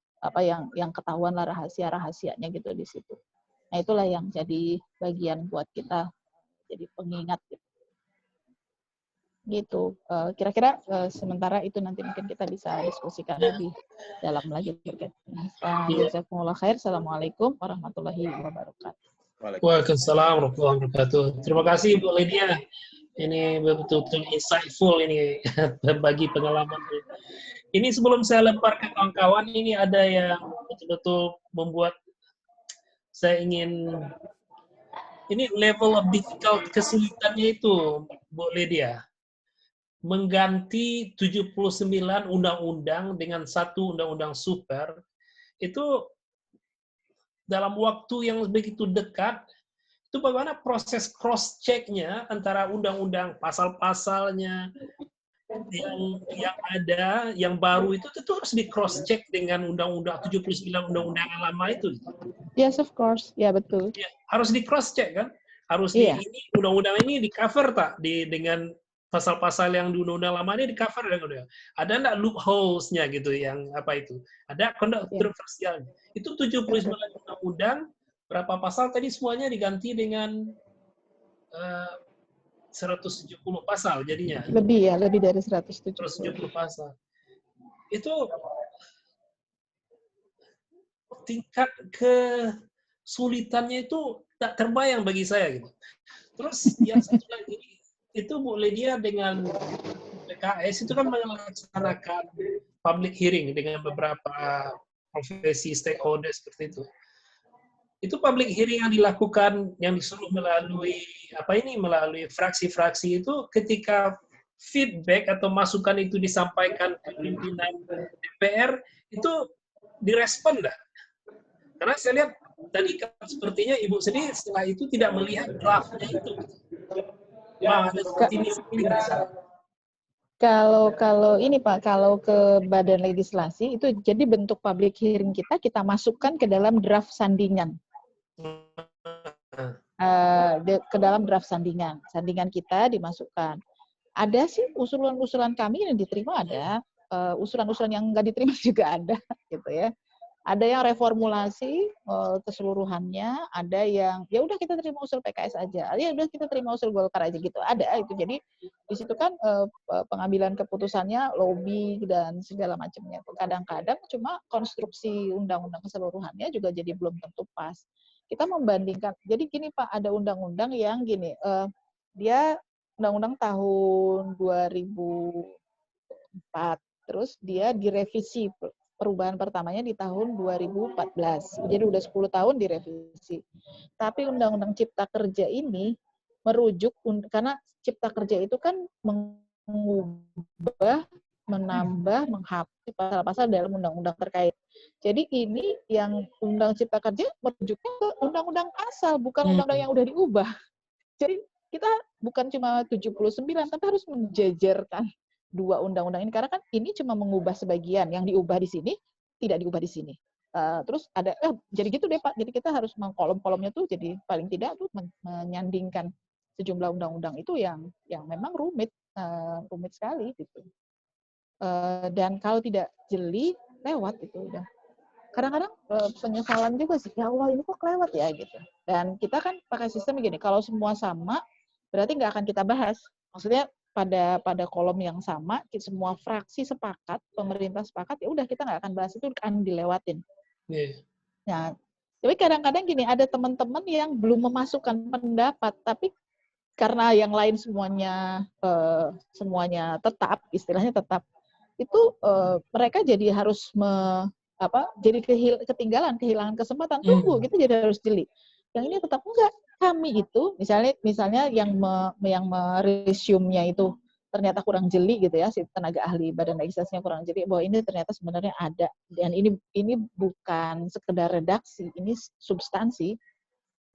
ketahuan lah rahasianya gitu di situ. Nah, itulah yang jadi bagian buat kita jadi pengingat gitu. Kira-kira sementara itu nanti mungkin kita bisa diskusikan lebih dalam lagi terkait. Jazakumullah khair. Assalamualaikum warahmatullahi wabarakatuh. Waalaikumsalam warahmatullahi wabarakatuh. Terima kasih Bu Lydia. Ini betul-betul insightful ini berbagi pengalaman. Ini sebelum saya lempar ke kawan-kawan, ini ada yang betul-betul membuat saya ingin, ini level of difficult kesulitannya itu, Bu Lydia. Mengganti 79 undang-undang dengan satu undang-undang super, itu dalam waktu yang begitu dekat, itu bagaimana proses cross-check-nya antara undang-undang pasal-pasalnya, yang ada, yang baru itu harus di cross check dengan undang-undang 79 undang-undang yang lama itu. Yes, of course. Ya, betul. Ya, harus di cross check kan? Harus Iya. ini undang-undang ini di cover tak dengan pasal-pasal yang di undang-undang lama ini di cover dengan ada enggak loopholes-nya gitu yang apa itu? Ada kontroversialnya. Itu 79 undang-undang, berapa pasal tadi semuanya diganti dengan 170 pasal jadinya. Lebih dari 170 pasal. Itu tingkat kesulitannya itu tak terbayang bagi saya gitu. Terus yang satu lagi itu Bu Lydia dengan PKS itu kan melaksanakan public hearing dengan beberapa profesi stakeholder seperti itu. Itu public hearing yang dilakukan, yang disuruh melalui melalui fraksi-fraksi itu, ketika feedback atau masukan itu disampaikan ke pimpinan DPR, itu direspon enggak? Karena saya lihat tadi sepertinya Ibu sendiri setelah itu tidak melihat draftnya itu. Wah, ada seperti ini. Kalau ini Pak, kalau ke Badan Legislasi itu jadi bentuk public hearing kita masukkan ke dalam draft sandingan. Ke dalam draft sandingan kita dimasukkan. Ada sih usulan-usulan kami yang diterima, ada usulan-usulan yang nggak diterima juga ada gitu ya. Ada yang reformulasi keseluruhannya, ada yang ya udah kita terima usul PKS aja, ya udah kita terima usul Golkar aja gitu, ada itu. Jadi di situ kan pengambilan keputusannya lobby dan segala macamnya. Kadang-kadang cuma konstruksi undang-undang keseluruhannya juga jadi belum tentu pas. Kita membandingkan, jadi gini Pak, ada undang-undang yang gini, dia undang-undang tahun 2004, terus dia direvisi. Perubahan pertamanya di tahun 2014. Jadi udah 10 tahun direvisi. Tapi Undang-Undang Cipta Kerja ini merujuk, karena Cipta Kerja itu kan mengubah, menambah, menghapus pasal-pasal dalam undang-undang terkait. Jadi ini yang Undang Cipta Kerja merujuknya ke undang-undang asal, bukan undang-undang yang udah diubah. Jadi kita bukan cuma 79, tapi harus menjajarkan dua undang-undang ini, karena kan ini cuma mengubah sebagian, yang diubah di sini tidak diubah di sini. Terus ada jadi gitu deh Pak. Jadi kita harus mengkolom-kolomnya tuh, jadi paling tidak tuh menyandingkan sejumlah undang-undang itu yang memang rumit sekali gitu. Dan kalau tidak jeli, lewat itu udah. Kadang-kadang penyesalan juga sih, ya Allah ini kok lewat ya gitu. Dan kita kan pakai sistem gini, kalau semua sama berarti nggak akan kita bahas. Maksudnya pada kolom yang sama, semua fraksi sepakat, pemerintah sepakat, ya udah kita nggak akan bahas, itu akan dilewatin. Nah, tapi kadang-kadang gini, ada teman-teman yang belum memasukkan pendapat, tapi karena yang lain semuanya tetap, istilahnya tetap, itu mereka jadi harus jadi kehilangan kesempatan. Tunggu, kita jadi harus jeli. Yang ini tetap enggak. Kami itu misalnya yang meresume-nya itu ternyata kurang jeli gitu ya, si tenaga ahli Badan Legislasinya kurang jeli, bahwa ini ternyata sebenarnya ada, dan ini bukan sekedar redaksi, ini substansi,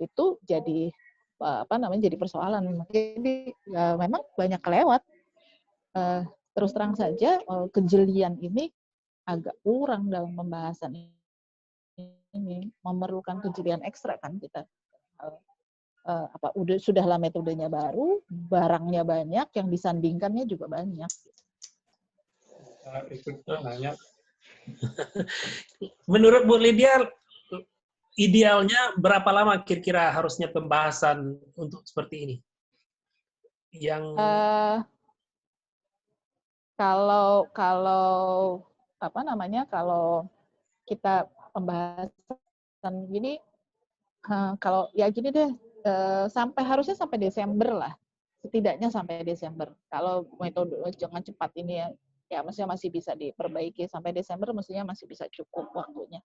itu jadi jadi persoalan. Jadi memang banyak kelewat. Terus terang saja kejelian ini agak kurang dalam pembahasan ini, memerlukan kejelian ekstra kan kita. Sudahlah metodenya baru, barangnya banyak, yang disandingkannya juga banyak. Banyak. Menurut Bu Lydia, idealnya berapa lama kira-kira harusnya pembahasan untuk seperti ini? Yang kalau apa namanya, kalau kita pembahasan gini, kalau ya gini deh, harusnya sampai Desember lah, setidaknya sampai Desember. Kalau metode jangan cepat ini ya mestinya masih bisa diperbaiki sampai Desember, mestinya masih bisa cukup waktunya.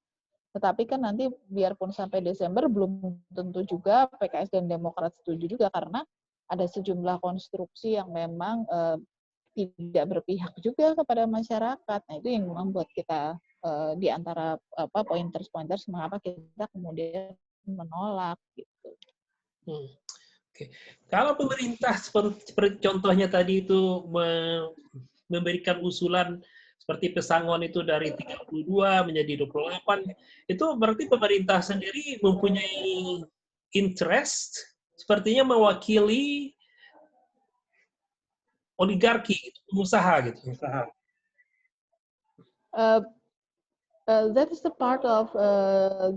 Tetapi kan nanti biarpun sampai Desember belum tentu juga PKS dan Demokrat setuju juga, karena ada sejumlah konstruksi yang memang tidak berpihak juga kepada masyarakat. Nah, itu yang membuat kita di antara pointers mengapa kita kemudian menolak gitu. Oke. Kalau pemerintah seperti contohnya tadi itu memberikan usulan seperti pesangon itu dari 32 menjadi 28, itu berarti pemerintah sendiri mempunyai interest sepertinya mewakili oligarki, pengusaha gitu. That is the part of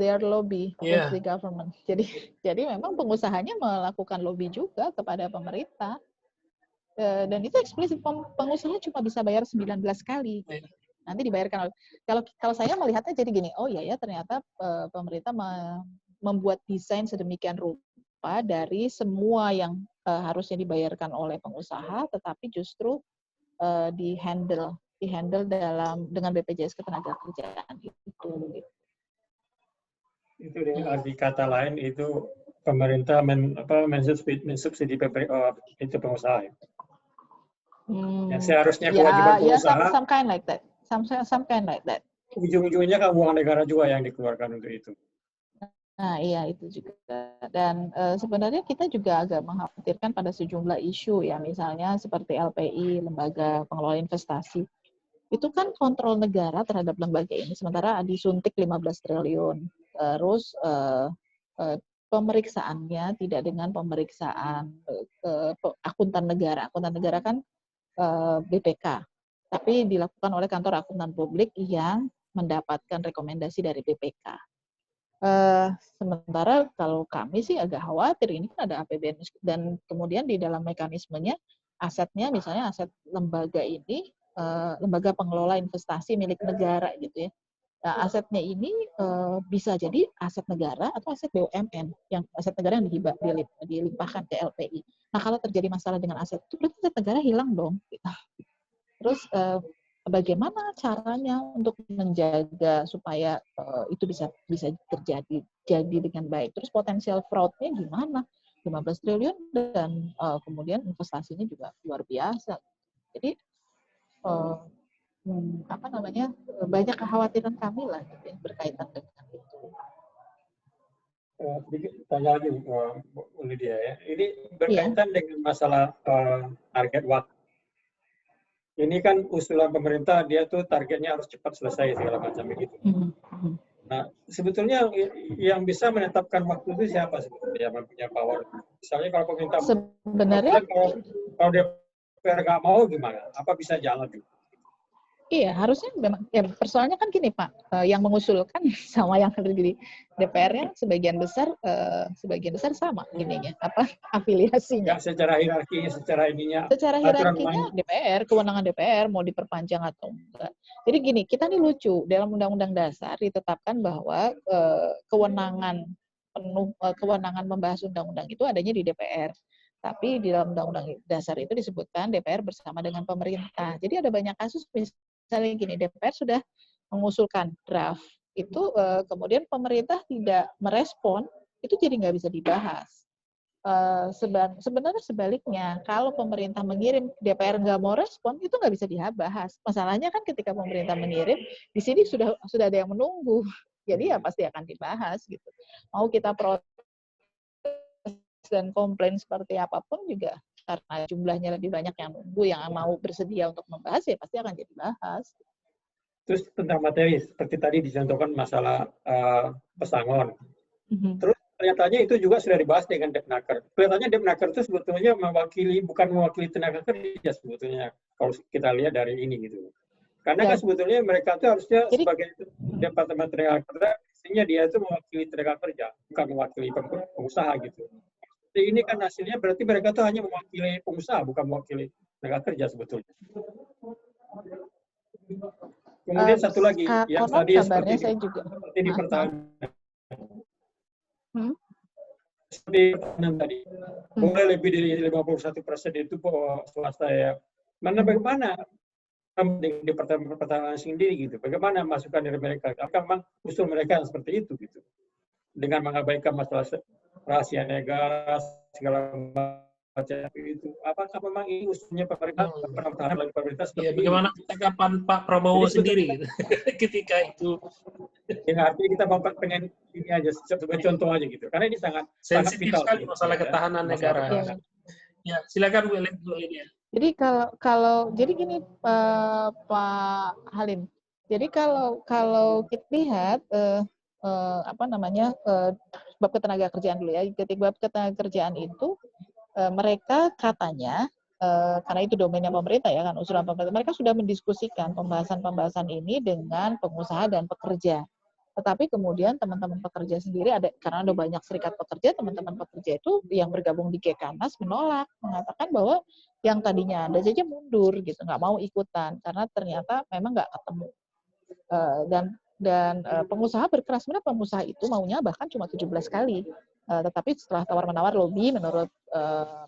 their lobby with the government. Jadi memang pengusahanya melakukan lobby juga kepada pemerintah. Dan itu eksplisit, pengusaha cuma bisa bayar 19 kali. Nanti dibayarkan oleh, kalau saya melihatnya jadi gini, oh ya ternyata pemerintah membuat desain sedemikian rupa dari semua yang harusnya dibayarkan oleh pengusaha, tetapi justru dihandle dengan BPJS Ketenagakerjaan itu. Itu dengan kata lain itu pemerintah mensubsidi itu pengusaha. Yang seharusnya kewajiban pengusaha. Some kind like that. Some kind like that. Ujung-ujungnya kan uang negara juga yang dikeluarkan untuk itu. Nah, iya itu juga. Dan sebenarnya kita juga agak mengkhawatirkan pada sejumlah isu ya, misalnya seperti LPI, Lembaga Pengelola Investasi. Itu kan kontrol negara terhadap lembaga ini, sementara disuntik 15 triliun. Terus pemeriksaannya tidak dengan pemeriksaan akuntan negara. Akuntan negara kan BPK, tapi dilakukan oleh kantor akuntan publik yang mendapatkan rekomendasi dari BPK. Sementara kalau kami sih agak khawatir, ini kan ada APBN dan kemudian di dalam mekanismenya asetnya, misalnya aset lembaga ini, lembaga pengelola investasi milik negara gitu ya. Nah, asetnya ini bisa jadi aset negara atau aset BUMN, yang aset negara yang dilimpahkan ke LPI. Nah, kalau terjadi masalah dengan aset itu, berarti aset negara hilang dong. Terus bagaimana caranya untuk menjaga supaya itu bisa terjadi dengan baik? Terus potensial fraud-nya gimana? 15 triliun dan kemudian investasinya juga luar biasa. Jadi banyak kekhawatiran kami lah gitu, berkaitan dengan itu. Sedikit tanya lagi Bu Lydia ya. Ini berkaitan dengan masalah target waktu. Ini kan usulan pemerintah, dia tuh targetnya harus cepat selesai segala macam begitu. Nah, sebetulnya yang bisa menetapkan waktu itu siapa sebetulnya yang punya power? Misalnya kalau pemerintah sebenarnya kalau DPR nggak mau gimana? Apa bisa jalan gitu? Iya, harusnya memang. Ya, persoalannya kan gini Pak, yang mengusulkan sama yang ada di DPR-nya sebagian besar sama ininya, afiliasinya. Ya, secara hierarki, secara ininya. Secara hierarkinya DPR, kewenangan DPR mau diperpanjang atau enggak. Jadi gini, kita nih lucu, dalam Undang-Undang Dasar ditetapkan bahwa kewenangan membahas undang-undang itu adanya di DPR. Tapi di dalam Undang-Undang Dasar itu disebutkan DPR bersama dengan pemerintah. Jadi ada banyak kasus misalnya gini, DPR sudah mengusulkan draft, itu kemudian pemerintah tidak merespon, itu jadi nggak bisa dibahas. Sebenarnya sebaliknya, kalau pemerintah mengirim, DPR nggak mau respon, itu nggak bisa dibahas. Masalahnya kan ketika pemerintah mengirim, di sini sudah ada yang menunggu, jadi ya pasti akan dibahas gitu. Mau kita protes dan komplain seperti apapun juga, karena jumlahnya lebih banyak yang nunggu, yang mau bersedia untuk membahas, ya pasti akan jadi bahas. Terus tentang materi, seperti tadi dicontohkan masalah pesangon. Terus kelihatannya itu juga sudah dibahas dengan Depnaker. Kelihatannya Depnaker itu sebetulnya bukan mewakili tenaga kerja sebetulnya, kalau kita lihat dari ini gitu. Karena kan sebetulnya mereka itu harusnya Jadi, sebagai Departemen Tenaga Kerja, pastinya dia itu mewakili tenaga kerja, bukan mewakili pengusaha gitu. Jadi ini kan hasilnya berarti mereka itu hanya mewakili pengusaha, bukan mewakili tenaga kerja sebetulnya. Kemudian satu lagi, yang konon tadi kabarnya saya juga. seperti di pertahanan. Seperti pertahanan tadi, boleh lebih dari 51% itu swasta ya. Bagaimana di pertahanan sendiri gitu? Bagaimana masukan dari mereka? Apakah memang usul mereka yang seperti itu gitu? Dengan mengabaikan masalah rahasia negara segala macam itu. Apakah memang ini usulnya pemerintah pertahanan oleh pemerintah seperti ya, bagaimana tanggapan Pak Prabowo sendiri gitu, ketika itu? Ya, artinya kita pengen ini aja sebagai contoh aja gitu. Karena ini sangat Sensitif vital sekali masalah ketahanan negara. Ya, silakan Bu Lydia. Jadi kalau jadi gini Pak Halim. Jadi kalau kita lihat bab ketenaga kerjaan dulu ya. Ketika bab ketenaga kerjaan itu mereka katanya karena itu domainnya pemerintah ya kan, usulan pemerintah, mereka sudah mendiskusikan pembahasan ini dengan pengusaha dan pekerja. Tetapi kemudian teman-teman pekerja sendiri karena ada banyak serikat pekerja, teman-teman pekerja itu yang bergabung di Gekanas menolak, mengatakan bahwa yang tadinya ada saja mundur gitu, nggak mau ikutan karena ternyata memang nggak ketemu. Dan pengusaha berkeras, sebenarnya pengusaha itu maunya bahkan cuma 17 kali. Tetapi setelah tawar-menawar lobby menurut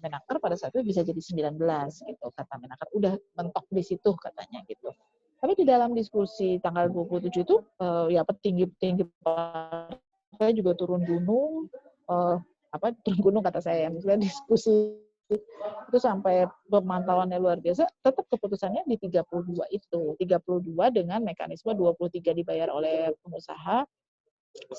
Menaker pada saat itu bisa jadi 19 gitu, kata Menaker. Udah mentok di situ katanya gitu. Tapi di dalam diskusi tanggal 27 itu ya petinggi-petinggi saya juga turun gunung, turun gunung kata saya, misalnya diskusi itu sampai pemantauannya luar biasa, tetap keputusannya di 32 itu. 32 dengan mekanisme 23 dibayar oleh pengusaha,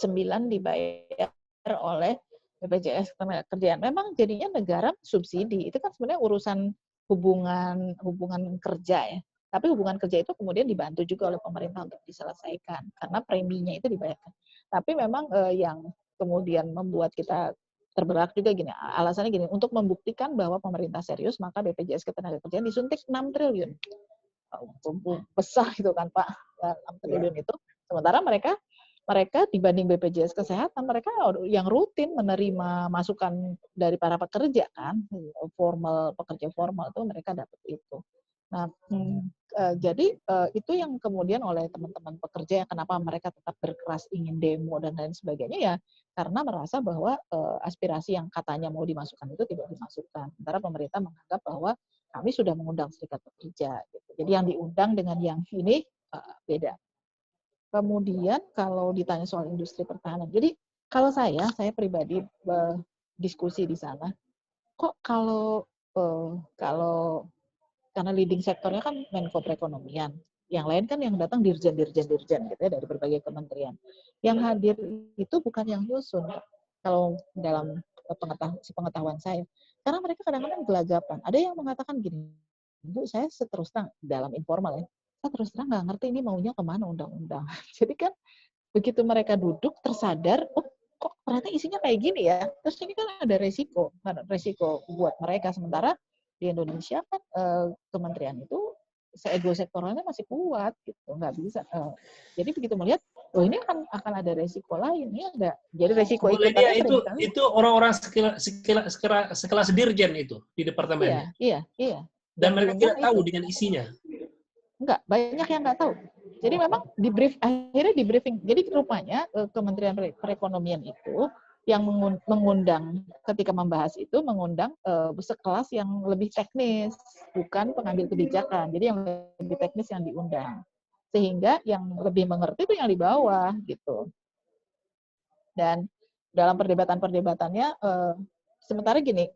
9 dibayar oleh BPJS Ketenagakerjaan. Memang jadinya negara subsidi. Itu kan sebenarnya urusan hubungan kerja ya. Tapi hubungan kerja itu kemudian dibantu juga oleh pemerintah untuk diselesaikan karena preminya itu dibayarkan. Tapi memang yang kemudian membuat kita terberak juga gini, alasannya gini, untuk membuktikan bahwa pemerintah serius, maka BPJS Ketenagakerjaan disuntik 6 triliun. Besar gitu kan Pak, 6 triliun itu. Sementara mereka dibanding BPJS Kesehatan, mereka yang rutin menerima masukan dari para pekerja kan, pekerja formal itu mereka dapat itu. Nah, jadi itu yang kemudian oleh teman-teman pekerja yang kenapa mereka tetap berkeras ingin demo dan lain sebagainya ya karena merasa bahwa aspirasi yang katanya mau dimasukkan itu tidak dimasukkan. Sementara pemerintah menganggap bahwa kami sudah mengundang serikat pekerja. Gitu. Jadi yang diundang dengan yang ini beda. Kemudian kalau ditanya soal industri pertahanan, jadi kalau saya pribadi diskusi di sana, kok kalau karena leading sektornya kan Menko Perekonomian, yang lain kan yang datang dirjen gitu ya dari berbagai kementerian. Yang hadir itu bukan yang nyusun kalau dalam pengetahuan saya, karena mereka kadang-kadang gelagapan. Ada yang mengatakan gini, Bu, saya terus terang dalam informal ya, saya terus terang nggak ngerti ini maunya kemana undang-undang. Jadi kan begitu mereka duduk tersadar, oh kok ternyata isinya kayak gini ya. Terus ini kan ada resiko buat mereka. Sementara di Indonesia kan kementerian itu ego sektoralnya masih kuat gitu, nggak bisa. Jadi begitu melihat, oh ini akan ada resiko lain, ini ada. Jadi resiko ikutannya itu orang-orang sekelas dirjen itu di departemennya. Iya. Dan mereka tidak tahu dengan isinya. Enggak, banyak yang nggak tahu. Jadi memang akhirnya di briefing. Jadi rupanya Kementerian Perekonomian itu yang mengundang ketika membahas itu mengundang sekelas yang lebih teknis, bukan pengambil kebijakan. Jadi yang lebih teknis yang diundang. Sehingga yang lebih mengerti itu yang di bawah gitu. Dan dalam perdebatan-perdebatannya sementara gini,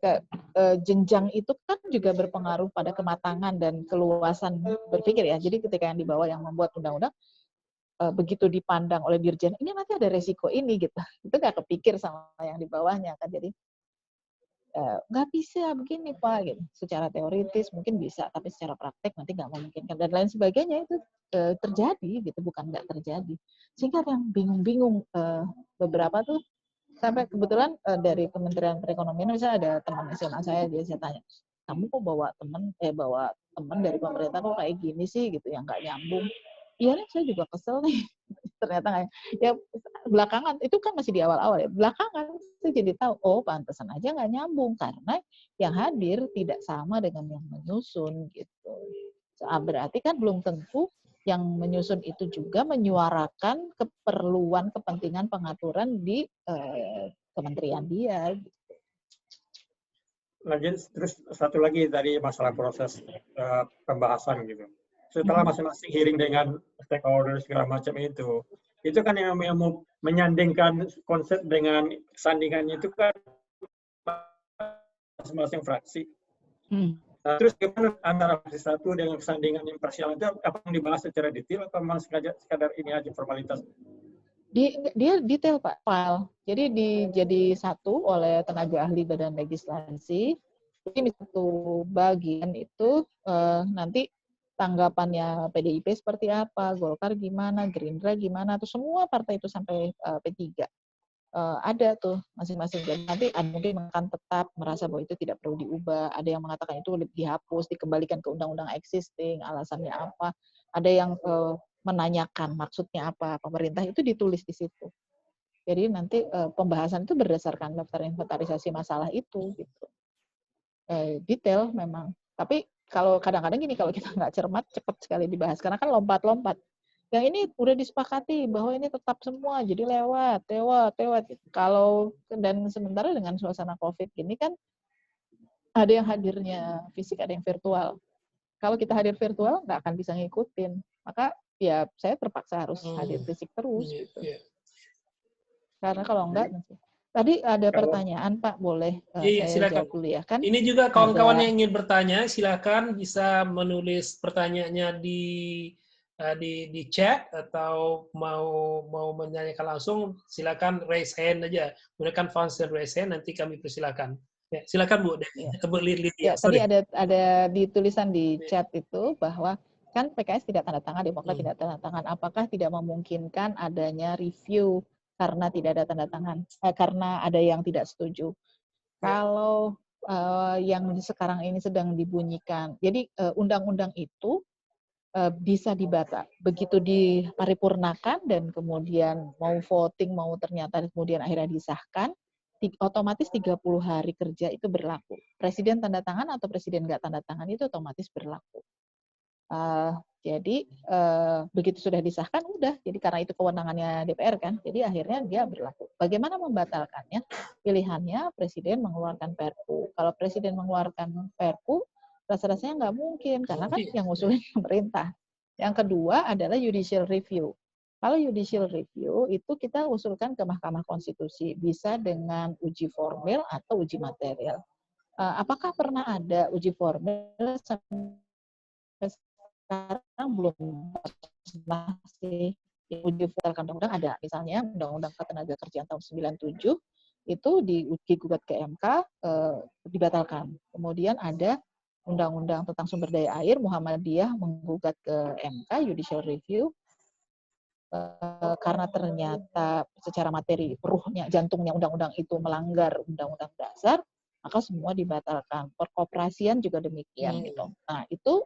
jenjang itu kan juga berpengaruh pada kematangan dan keluasan berpikir ya. Jadi ketika yang di bawah yang membuat undang-undang begitu dipandang oleh dirjen, ini nanti ada resiko ini gitu. Itu nggak kepikir sama yang di bawahnya kan. Jadi nggak bisa begini Pak, gitu. Secara teoritis mungkin bisa, tapi secara praktek nanti nggak memungkinkan dan lain sebagainya itu terjadi gitu, bukan nggak terjadi. Sehingga yang bingung-bingung beberapa tuh sampai kebetulan dari Kementerian Perekonomian misalnya ada teman SMA saya, dia saya tanya, kamu kok bawa teman dari pemerintah kok kayak gini sih gitu, yang nggak nyambung. Iya nih, saya juga kesel nih. Ternyata nggak, ya belakangan, itu kan masih di awal-awal ya, belakangan saya jadi tahu, oh pantesan aja nggak nyambung, karena yang hadir tidak sama dengan yang menyusun gitu. Berarti kan belum tentu yang menyusun itu juga menyuarakan keperluan kepentingan pengaturan di kementerian dia. Lagi terus satu lagi tadi masalah proses pembahasan gitu. Setelah masing-masing hearing dengan stakeholder segala macam itu kan yang mau menyandingkan konsep dengan kesandingannya itu kan masing-masing fraksi. Nah, terus gimana antara fraksi satu dengan kesandingan yang parsial itu, apa yang dibahas secara detail atau memang sekadar ini aja formalitas? Dia detail Pak, file. Jadi jadi satu oleh tenaga ahli badan legislasi. Jadi satu bagian itu nanti tanggapannya PDIP seperti apa, Golkar gimana, Gerindra gimana, tuh semua partai itu sampai P3. Ada tuh masing-masing. Jadi nanti ada mungkin akan tetap merasa bahwa itu tidak perlu diubah, ada yang mengatakan itu dihapus, dikembalikan ke undang-undang existing, alasannya apa, ada yang menanyakan maksudnya apa, pemerintah itu ditulis di situ. Jadi nanti pembahasan itu berdasarkan daftar inventarisasi masalah itu gitu. Detail memang. Tapi kalau kadang-kadang gini, kalau kita nggak cermat, cepat sekali dibahas. Karena kan lompat-lompat. Yang ini udah disepakati bahwa ini tetap semua, jadi lewat. Gitu. Kalau, dan sementara dengan suasana COVID gini kan, ada yang hadirnya fisik, ada yang virtual. Kalau kita hadir virtual, nggak akan bisa ngikutin. Maka ya saya terpaksa harus hadir fisik terus. Gitu. Karena kalau enggak, tadi ada pertanyaan Pak, boleh saya silakan. jawab dulu ya kan? Ini juga kawan-kawan yang ingin bertanya, silakan bisa menulis pertanyaannya di chat, atau mau menanyakan langsung, silakan raise hand aja, gunakan function raise hand, nanti kami persilakan. Ya, silakan Bu. Ya, tadi ada di tulisan di chat itu bahwa kan PKS tidak tanda tangan, Demokrat tidak tanda tangan. Apakah tidak memungkinkan adanya review karena tidak ada tanda tangan, karena ada yang tidak setuju? Kalau yang sekarang ini sedang dibunyikan, jadi undang-undang itu bisa dibatal. Begitu diparipurnakan dan kemudian mau voting, mau ternyata kemudian akhirnya disahkan, otomatis 30 hari kerja itu berlaku. Presiden tanda tangan atau presiden nggak tanda tangan itu otomatis berlaku. Jadi begitu sudah disahkan, udah. Jadi karena itu kewenangannya DPR kan, jadi akhirnya dia berlaku. Bagaimana membatalkannya? Pilihannya presiden mengeluarkan Perpu. Kalau presiden mengeluarkan Perpu, rasa-rasanya nggak mungkin, karena kan yang ngusulin pemerintah. Yang kedua adalah judicial review. Kalau judicial review itu kita usulkan ke Mahkamah Konstitusi, bisa dengan uji formil atau uji material. Apakah pernah ada uji formil sampai sekarang? Belum masih uji formil undang-undang ada. Misalnya Undang-Undang Ketenagakerjaan tahun 97 itu digugat ke MK, dibatalkan. Kemudian ada Undang-Undang tentang Sumber Daya Air, Muhammadiyah menggugat ke MK, judicial review, karena ternyata secara materi peruhnya, jantungnya undang-undang itu melanggar undang-undang dasar, maka semua dibatalkan. Perkoperasian juga demikian gitu. Nah, itu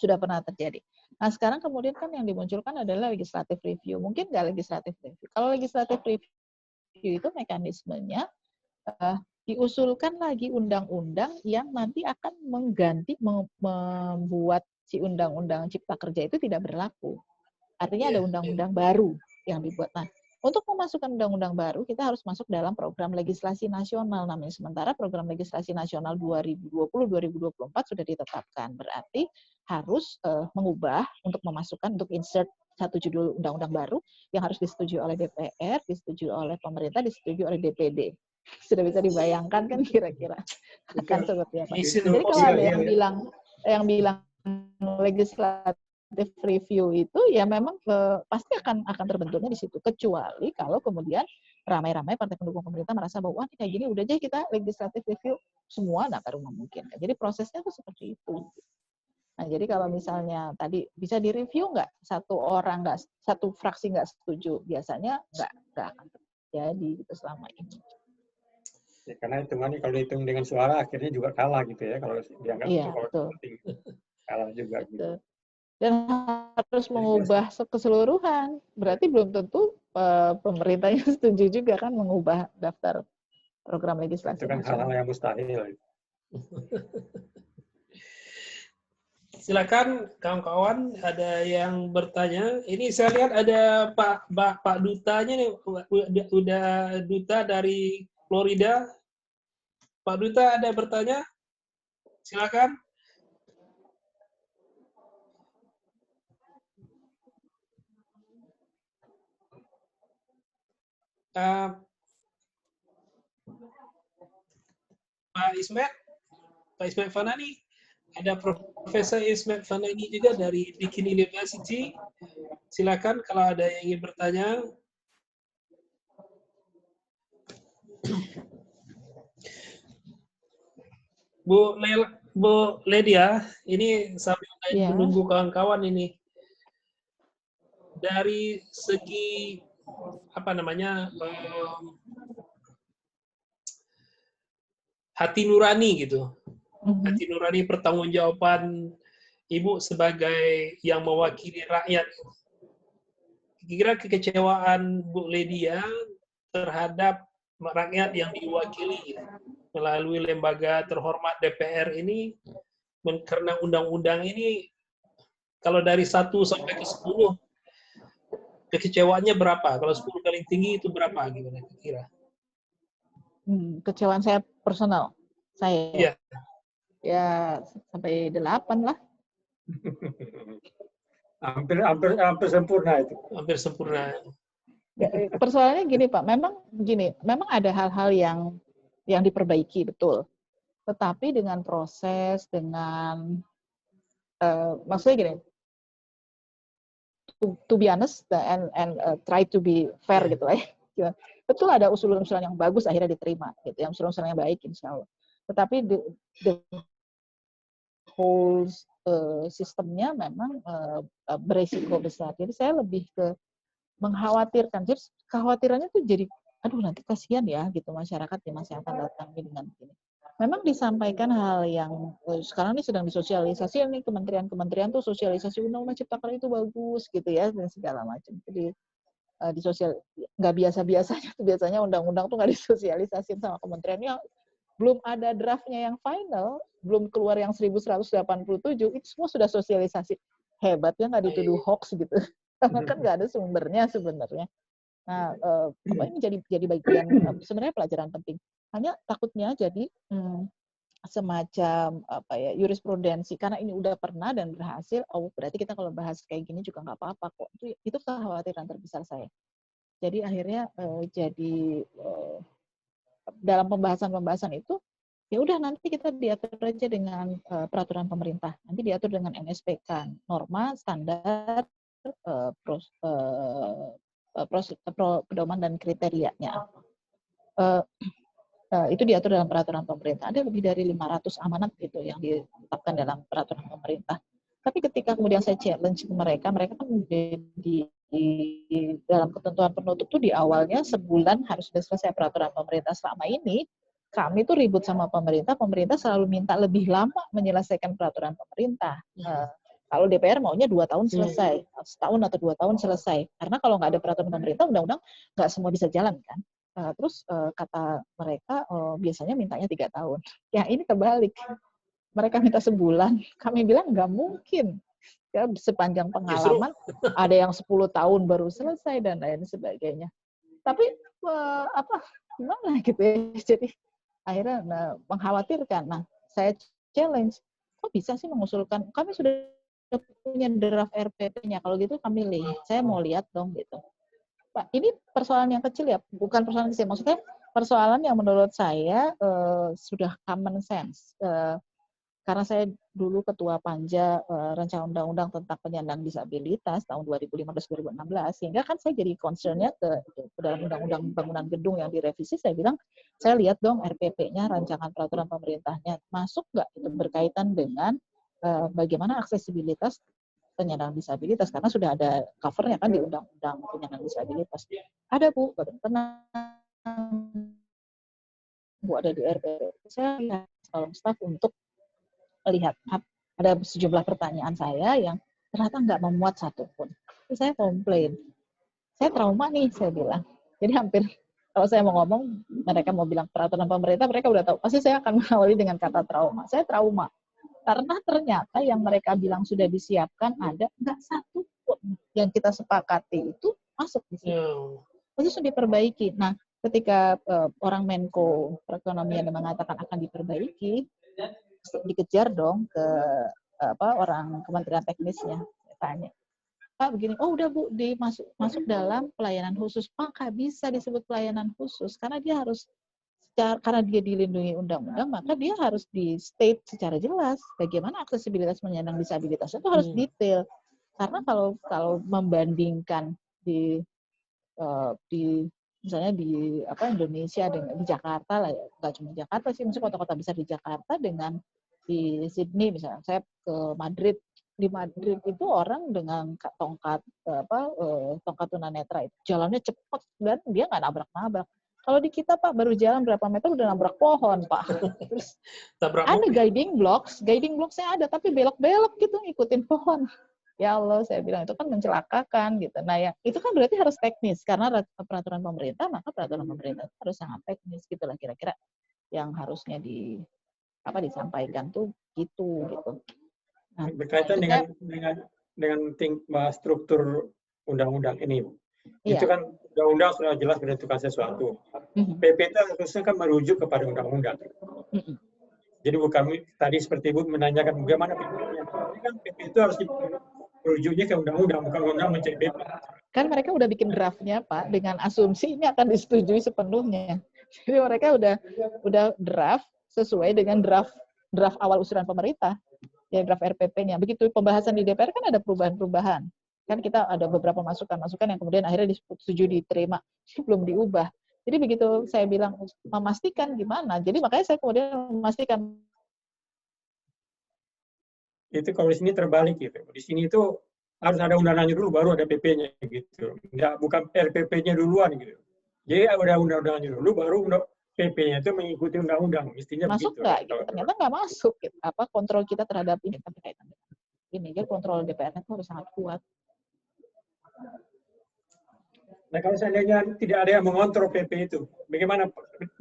sudah pernah terjadi. Nah, sekarang kemudian kan yang dimunculkan adalah legislative review. Mungkin nggak legislative review. Kalau legislative review itu mekanismenya diusulkan lagi undang-undang yang nanti akan mengganti, membuat si undang-undang Cipta Kerja itu tidak berlaku. Artinya ada undang-undang baru yang dibuat. Nah, untuk memasukkan undang-undang baru, kita harus masuk dalam program legislasi nasional namanya. Sementara program legislasi nasional 2020-2024 sudah ditetapkan. Berarti harus mengubah untuk memasukkan, untuk insert satu judul undang-undang baru yang harus disetujui oleh DPR, disetujui oleh pemerintah, disetujui oleh DPD. Sudah bisa dibayangkan kan kira-kira akan seperti apa. Jadi kalau ada yang bilang legislatif review itu ya memang pasti akan terbentuknya di situ, kecuali kalau kemudian ramai-ramai partai pendukung pemerintah merasa bahwa wah kayak gini udah aja kita legislative review semua, nggak baru memungkinkan. Jadi prosesnya tuh seperti itu. Nah, jadi kalau misalnya tadi bisa direview nggak, satu fraksi nggak setuju, biasanya nggak akan terjadi gitu selama ini. Ya, karena hitungannya kalau dihitung dengan suara akhirnya juga kalah gitu ya, kalau dianggap Iya, kalau betul. penting kalah juga gitu. Betul. Dan harus mengubah keseluruhan. Berarti belum tentu pemerintahnya setuju juga kan mengubah daftar program legislasi Itu kan nasional. hal-hal yang mustahil. Silakan kawan-kawan, ada yang bertanya. Ini saya lihat ada Pak Dutanya nih, udah Duta dari Florida. Pak Duta ada bertanya? Silakan. Pak Ismet Fanani, ada Profesor Ismet Fanani juga dari Deakin University. Silakan kalau ada yang ingin bertanya. Bu Ledia, ini sambil menunggu kawan-kawan ini. Dari segi apa namanya hati nurani gitu, hati nurani pertanggungjawaban Ibu sebagai yang mewakili rakyat. Kira kekecewaan Bu Ledia terhadap rakyat yang diwakili melalui lembaga terhormat DPR ini, karena undang-undang ini, kalau dari 1 sampai ke 10, kekecewaannya berapa? Kalau 10 paling tinggi itu berapa? Gimana kira? Kecewaan saya personal. Saya Iya. Ya sampai 8 lah. hampir sempurna itu. Hampir sempurna. Persoalannya gini Pak, memang ada hal-hal yang diperbaiki, betul. Tetapi dengan proses, dengan maksudnya gini, to be honest and try to be fair gitu lah ya. Betul ada usulan-usulan yang bagus akhirnya diterima, gitu, yang usulan-usulan yang baik insya Allah. Tetapi the whole sistemnya memang beresiko besar. Jadi saya lebih ke mengkhawatirkan. Jadi kekhawatirannya tuh jadi, aduh nanti kasihan ya gitu masyarakat di masa yang akan datang dengan ini. Memang disampaikan hal yang sekarang ini sedang disosialisasi nih, kementerian-kementerian tuh sosialisasi undang-undang cipta kerja itu bagus gitu ya dan segala macam. Jadi nggak biasa-biasanya tuh biasanya undang-undang tuh nggak disosialisasiin sama kementeriannya. Belum ada draftnya yang final, belum keluar yang 1187, itu semua sudah sosialisasi. Hebatnya nggak dituduh hoax gitu. Karena kan nggak ada sumbernya sebenarnya. Nah, ini jadi bagian sebenarnya pelajaran penting. Hanya takutnya jadi semacam jurisprudensi, karena ini udah pernah dan berhasil. Oh, berarti kita kalau bahas kayak gini juga nggak apa-apa kok. Itu kekhawatiran terbesar saya. Jadi akhirnya dalam pembahasan itu ya udah nanti kita diatur aja dengan peraturan pemerintah. Nanti diatur dengan NSPK, norma, standar, pedoman dan kriterianya. Itu diatur dalam peraturan pemerintah. Ada lebih dari 500 amanat itu yang ditetapkan dalam peraturan pemerintah. Tapi ketika kemudian saya challenge ke mereka kan di dalam ketentuan penutup tuh di awalnya sebulan harus sudah selesai peraturan pemerintah. Selama ini kami tuh ribut sama pemerintah selalu minta lebih lama menyelesaikan peraturan pemerintah. Kalau DPR maunya 2 tahun selesai, setahun atau 2 tahun selesai. Karena kalau nggak ada peraturan pemerintah, undang-undang nggak semua bisa jalan kan. Terus kata mereka biasanya mintanya 3 tahun. Ya ini terbalik. Mereka minta sebulan, kami bilang nggak mungkin. Ya, sepanjang pengalaman ada yang 10 tahun baru selesai dan lain sebagainya. Tapi gimana gitu ya. Jadi akhirnya mengkhawatirkan. Nah, saya challenge, kok bisa sih mengusulkan? Kami sudah punya draft RPP-nya. Kalau gitu kami saya mau lihat dong gitu. Pak, ini persoalan yang kecil ya, bukan persoalan kecil. Maksudnya persoalan yang menurut saya sudah common sense. Karena saya dulu ketua Panja Rencana Undang-Undang tentang Penyandang Disabilitas tahun 2015-2016, sehingga kan saya jadi concern-nya ke dalam Undang-Undang Bangunan Gedung yang direvisi, saya bilang, saya lihat dong RPP-nya, rancangan peraturan pemerintahnya, masuk nggak itu berkaitan dengan bagaimana aksesibilitas penyandang disabilitas, karena sudah ada cover-nya kan di Undang-Undang Penyandang Disabilitas. Ada Bu, tenang. Bu ada di RPP, saya lihat calon staf untuk melihat ada sejumlah pertanyaan saya yang ternyata nggak memuat satupun. Terus saya komplain, saya trauma nih, saya bilang. Jadi hampir kalau saya mau ngomong, mereka mau bilang peraturan pemerintah, mereka udah tahu. Pasti saya akan mengawali dengan kata trauma. Saya trauma. Karena ternyata yang mereka bilang sudah disiapkan ada, nggak satu pun yang kita sepakati itu masuk di situ. Itu sudah diperbaiki. Nah, ketika orang Menko Perekonomian mengatakan akan diperbaiki, dikejar dong ke orang Kementerian Teknisnya. Saya tanya, Pak begini, oh udah Bu, masuk dalam pelayanan khusus. Pak, nggak bisa disebut pelayanan khusus, karena dia harus, karena dia dilindungi undang-undang, maka dia harus di state secara jelas bagaimana aksesibilitas penyandang disabilitas itu harus detail. Karena kalau membandingkan di misalnya di Indonesia dengan di Jakarta lah ya, nggak cuma Jakarta sih, maksudnya kota-kota besar di Jakarta dengan di Sydney misalnya, saya ke Madrid, di Madrid itu orang dengan tongkat tunanetra itu jalannya cepat dan dia nggak nabrak-nabrak. Kalau di kita Pak baru jalan berapa meter udah nabrak pohon Pak. Terus ada guiding blocks-nya ada tapi belok-belok gitu ngikutin pohon. Ya Allah, saya bilang itu kan mencelakakan gitu. Nah, ya itu kan berarti harus teknis karena peraturan pemerintah, maka peraturan pemerintah harus sangat teknis gitu lah kira-kira yang harusnya disampaikan tuh gitu. Nah, berkaitan dengan struktur undang-undang ini, itu kan undang-undang sudah jelas menentukan sesuatu. PP itu harusnya kan merujuk kepada undang-undang. Jadi bukan tadi seperti Ibu menanyakan bagaimana PP-nya. Ini kan PP itu harus merujuknya ke undang-undang, bukan undang mencari PP. Kan mereka udah bikin draftnya Pak dengan asumsi ini akan disetujui sepenuhnya. Jadi mereka udah draft sesuai dengan draft awal usulan pemerintah. Ya draft RPP-nya. Begitu pembahasan di DPR kan ada perubahan-perubahan. Kan kita ada beberapa masukan-masukan yang kemudian akhirnya disetujui diterima, belum diubah. Jadi begitu saya bilang memastikan gimana. Jadi makanya saya kemudian memastikan. Itu kalau di sini terbalik gitu. Di sini itu harus ada undang-undangnya dulu baru ada PP-nya gitu. Bukan RPP-nya duluan gitu. Jadi ada undang-undangnya dulu baru PP-nya itu mengikuti undang-undang, mestinya masuk begitu. Nggak? Gitu. Ternyata nggak masuk. Gitu. Kontrol kita terhadap ini kan berkaitan dengan ini. Jadi kontrol DPR itu harus sangat kuat. Nah kalau seandainya tidak ada yang mengontrol PP itu, bagaimana?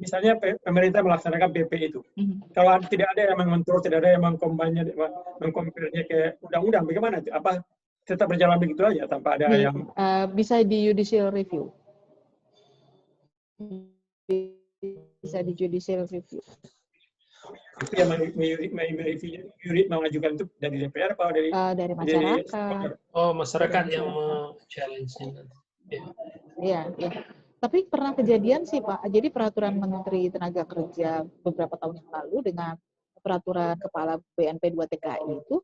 Misalnya pemerintah melaksanakan PP itu, kalau tidak ada yang mengontrol, tidak ada yang mengkomparnya ke undang-undang, bagaimana? Apa tetap berjalan begitu aja tanpa ada yang bisa di judicial review. Bisa di judicial review. Itu yang mengajukan itu dari DPR atau dari masyarakat. Masyarakat yang challenge-nya. Iya. Tapi pernah kejadian sih Pak. Jadi peraturan Menteri Tenaga Kerja beberapa tahun yang lalu dengan peraturan Kepala BNP 2 TKI itu,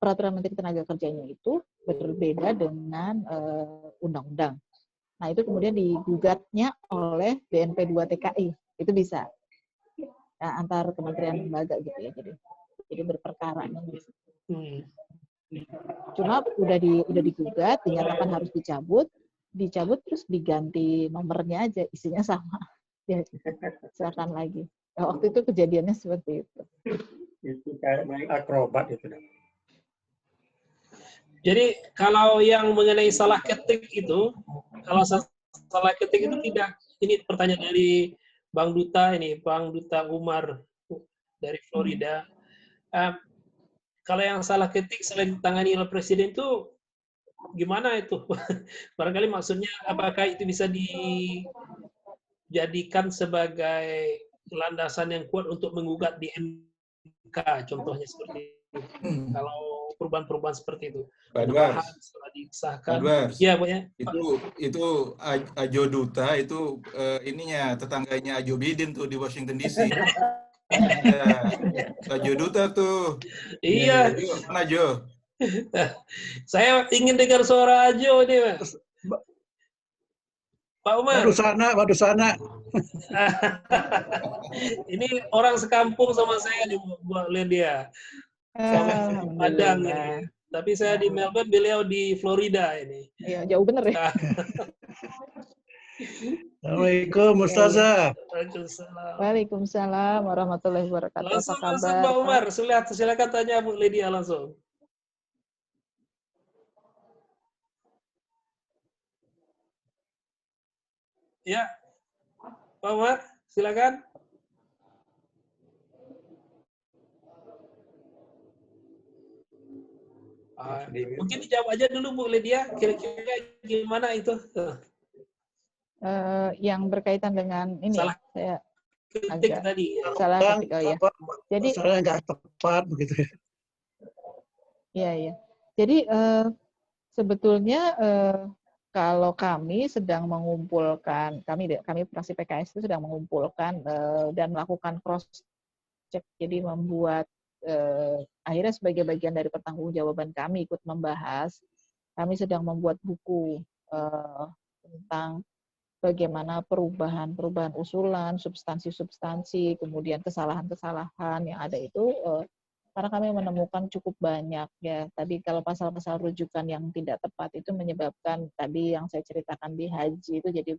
peraturan Menteri Tenaga Kerjanya itu berbeda dengan undang-undang. Nah itu kemudian digugatnya oleh BNP 2 TKI. Itu bisa. Antar kementerian lembaga gitu ya. Jadi berperkaranya gitu. Cuma udah digugat, dinyatakan harus dicabut terus diganti nomornya aja, isinya sama. Ya, silakan lagi. Nah, waktu itu kejadiannya seperti itu. Itu kayak main akrobat itu. Jadi kalau yang mengenai salah ketik itu, kalau salah ketik itu tidak, ini pertanyaan dari Bang Duta Umar dari Florida. Kalau yang salah ketik selain ditangani oleh Presiden itu gimana itu? Barangkali maksudnya apakah itu bisa dijadikan sebagai landasan yang kuat untuk menggugat di MK, contohnya seperti itu. Kalau perubahan-perubahan seperti itu. Pak setelah disahkan. Ya, itu Ajo Duta itu ininya tetangganya Ajo Bidin tuh di Washington DC. Ya, Ajo Duta tuh. Iya. Mana Jo? Saya ingin dengar suara Ajo ini, Mas. Pak Umar. Waduh sana. Ini orang sekampung sama saya di dia. Sama Padang ini. Tapi saya di Melbourne, beliau di Florida ini. Iya, jauh bener ya. Assalamualaikum Ustazah. Waalaikumsalam. Waalaikumsalam warahmatullahi wabarakatuh. Langsung, Apa langsung kabar, Pak Umar. Pak? Silakan tanya Bu Lydia langsung. Ya, Pak Umar, silakan. Mungkin dijawab aja dulu Bu Lydia, kira-kira gimana itu? Yang berkaitan dengan ini Salah ya, saya ketik agak tadi. salah ketik. Oh ya. Jadi Soalnya nggak tepat begitu ya. iya iya. Jadi sebetulnya kalau kami sedang mengumpulkan, kami fraksi PKS itu sedang mengumpulkan dan melakukan cross check, jadi membuat akhirnya sebagai bagian dari pertanggungjawaban kami ikut membahas, kami sedang membuat buku tentang bagaimana perubahan usulan, substansi-substansi, kemudian kesalahan-kesalahan yang ada itu, karena kami menemukan cukup banyak ya. Tadi kalau pasal-pasal rujukan yang tidak tepat itu menyebabkan tadi yang saya ceritakan di haji itu jadi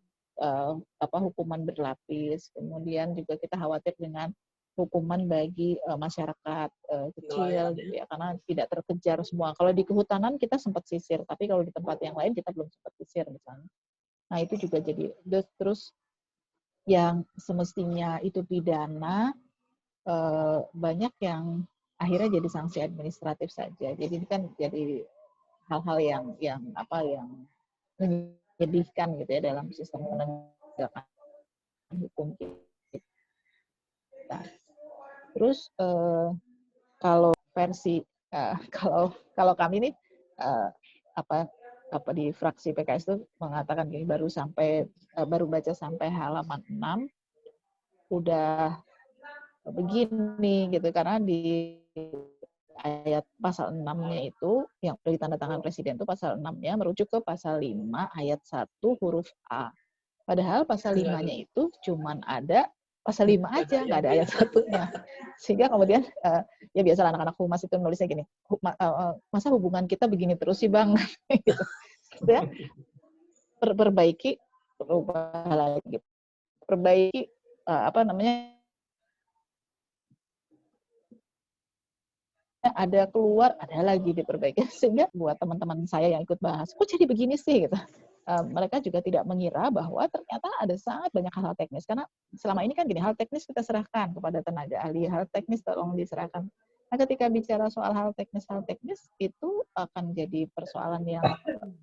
hukuman berlapis. Kemudian juga kita khawatir dengan hukuman bagi masyarakat kecil gitu ya, karena tidak terkejar semua. Kalau di kehutanan kita sempat sisir, tapi kalau di tempat yang lain kita belum sempat sisir misalnya. Nah, itu juga jadi terus yang semestinya itu pidana banyak yang akhirnya jadi sanksi administratif saja. Jadi ini kan jadi hal-hal yang menyedihkan gitu ya dalam sistem penegakan hukum kita. Terus kalau versi kalau kami nih di fraksi PKS itu mengatakan gini, baru baca sampai halaman 6 udah begini gitu, karena di ayat pasal 6-nya itu yang udah ditandatangan presiden itu pasal 6-nya merujuk ke pasal 5 ayat 1 huruf A. Padahal pasal 5-nya itu cuman ada pasal 5 aja, nggak ada ayat 1-nya. Sehingga kemudian ya biasa anak-anak humas itu nulisnya gini, masa hubungan kita begini terus sih Bang? Gitu. Ya, perbaiki ada keluar, ada lagi diperbaiki, sehingga buat teman-teman saya yang ikut bahas, kok jadi begini sih gitu. Mereka juga tidak mengira bahwa ternyata ada sangat banyak hal teknis, karena selama ini kan gini, hal teknis kita serahkan kepada tenaga ahli, hal teknis tolong diserahkan. Nah, ketika bicara soal hal teknis itu akan jadi persoalan yang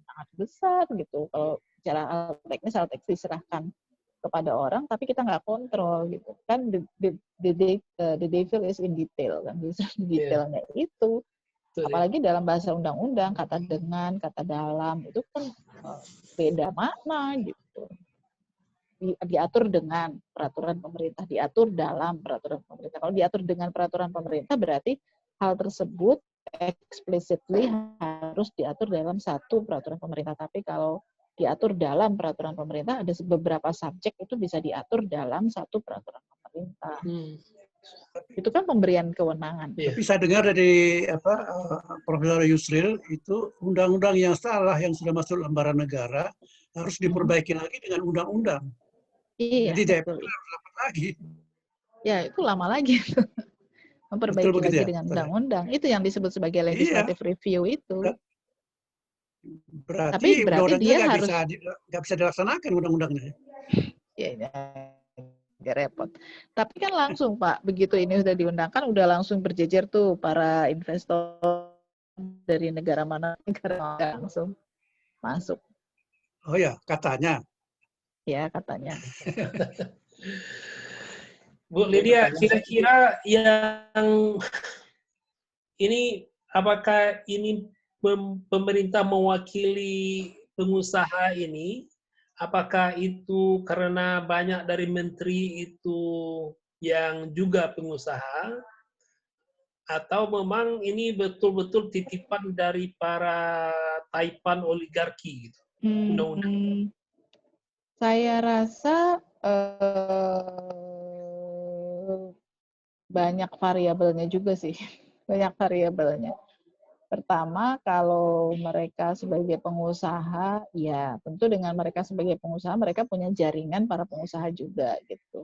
sangat besar gitu. Kalau bicara hal teknis diserahkan kepada orang, tapi kita nggak kontrol gitu kan. The devil is in detail kan, detailnya itu. Apalagi dalam bahasa undang-undang, kata dengan, kata dalam itu kan beda makna gitu. Diatur dengan peraturan pemerintah, diatur dalam peraturan pemerintah. Kalau diatur dengan peraturan pemerintah berarti hal tersebut explicitly harus diatur dalam satu peraturan pemerintah. Tapi kalau diatur dalam peraturan pemerintah, ada beberapa subjek itu bisa diatur dalam satu peraturan pemerintah. Itu kan pemberian kewenangan. Tapi saya dengar dari Profesor Yusril itu undang-undang yang salah yang sudah masuk lembaran negara harus diperbaiki lagi dengan undang-undang. Iya, jadi DPR harus dapat lagi. Ya, itu lama lagi. Memperbaiki lagi ya, dengan undang-undang. Itu yang disebut sebagai legislative review itu. Berarti dia harus nggak bisa dilaksanakan undang-undangnya. Ya, agak repot. Tapi kan langsung Pak, begitu ini sudah diundangkan, udah langsung berjejer tuh para investor dari negara mana langsung masuk. Oh ya, katanya. Ya, katanya. Bu Lydia, kira-kira yang ini apakah ini pemerintah mewakili pengusaha ini? Apakah itu karena banyak dari menteri itu yang juga pengusaha? Atau memang ini betul-betul titipan dari para taipan oligarki gitu? Undang-undang. Saya rasa banyak variabelnya juga sih. Banyak variabelnya. Pertama, kalau mereka sebagai pengusaha, ya tentu dengan mereka sebagai pengusaha, mereka punya jaringan para pengusaha juga gitu.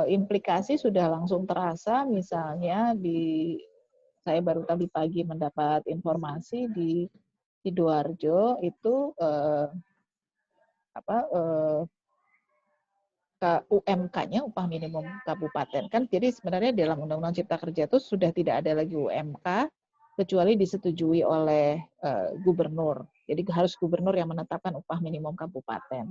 Implikasi sudah langsung terasa, misalnya saya baru tadi pagi mendapat informasi di Sidoarjo itu UMK-nya, upah minimum kabupaten kan. Jadi sebenarnya dalam Undang-Undang Cipta Kerja itu sudah tidak ada lagi UMK kecuali disetujui oleh gubernur. Jadi harus gubernur yang menetapkan upah minimum kabupaten.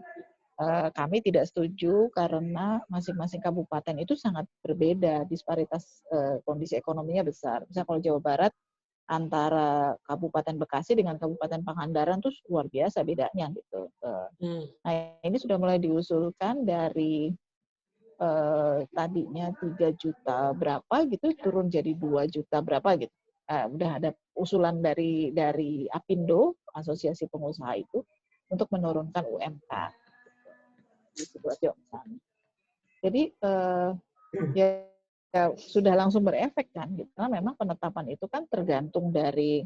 Kami tidak setuju karena masing-masing kabupaten itu sangat berbeda, disparitas kondisi ekonominya besar. Misalnya kalau Jawa Barat antara Kabupaten Bekasi dengan Kabupaten Pangandaran tuh luar biasa bedanya gitu. Nah, ini sudah mulai diusulkan dari tadinya 3 juta berapa gitu turun jadi 2 juta berapa gitu. Udah ada usulan dari Apindo, Asosiasi Pengusaha itu, untuk menurunkan UMK di Sidoarjo misalnya. Jadi ya sudah langsung berefek kan gitu. Karena memang penetapan itu kan tergantung dari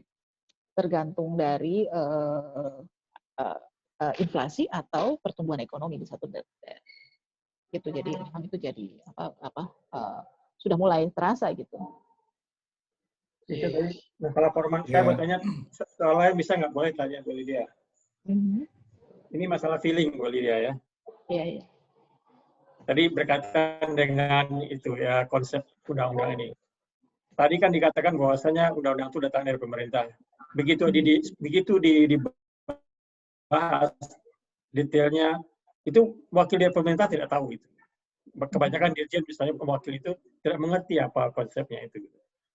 inflasi atau pertumbuhan ekonomi di satu daerah. Gitu. Jadi memang itu jadi sudah mulai terasa gitu. Itu tadi masalah formal. Saya mau tanya soalnya bisa nggak, boleh tanya Bu Lydia? Ini masalah feeling Bu Lydia ya. Iya. Tadi berkaitan dengan itu ya, konsep undang-undang ini. Tadi kan dikatakan bahwasanya undang-undang itu datang dari pemerintah. Begitu dibahas detailnya, itu wakil dari pemerintah tidak tahu itu. Kebanyakan dirjen misalnya wakil itu tidak mengerti apa konsepnya itu.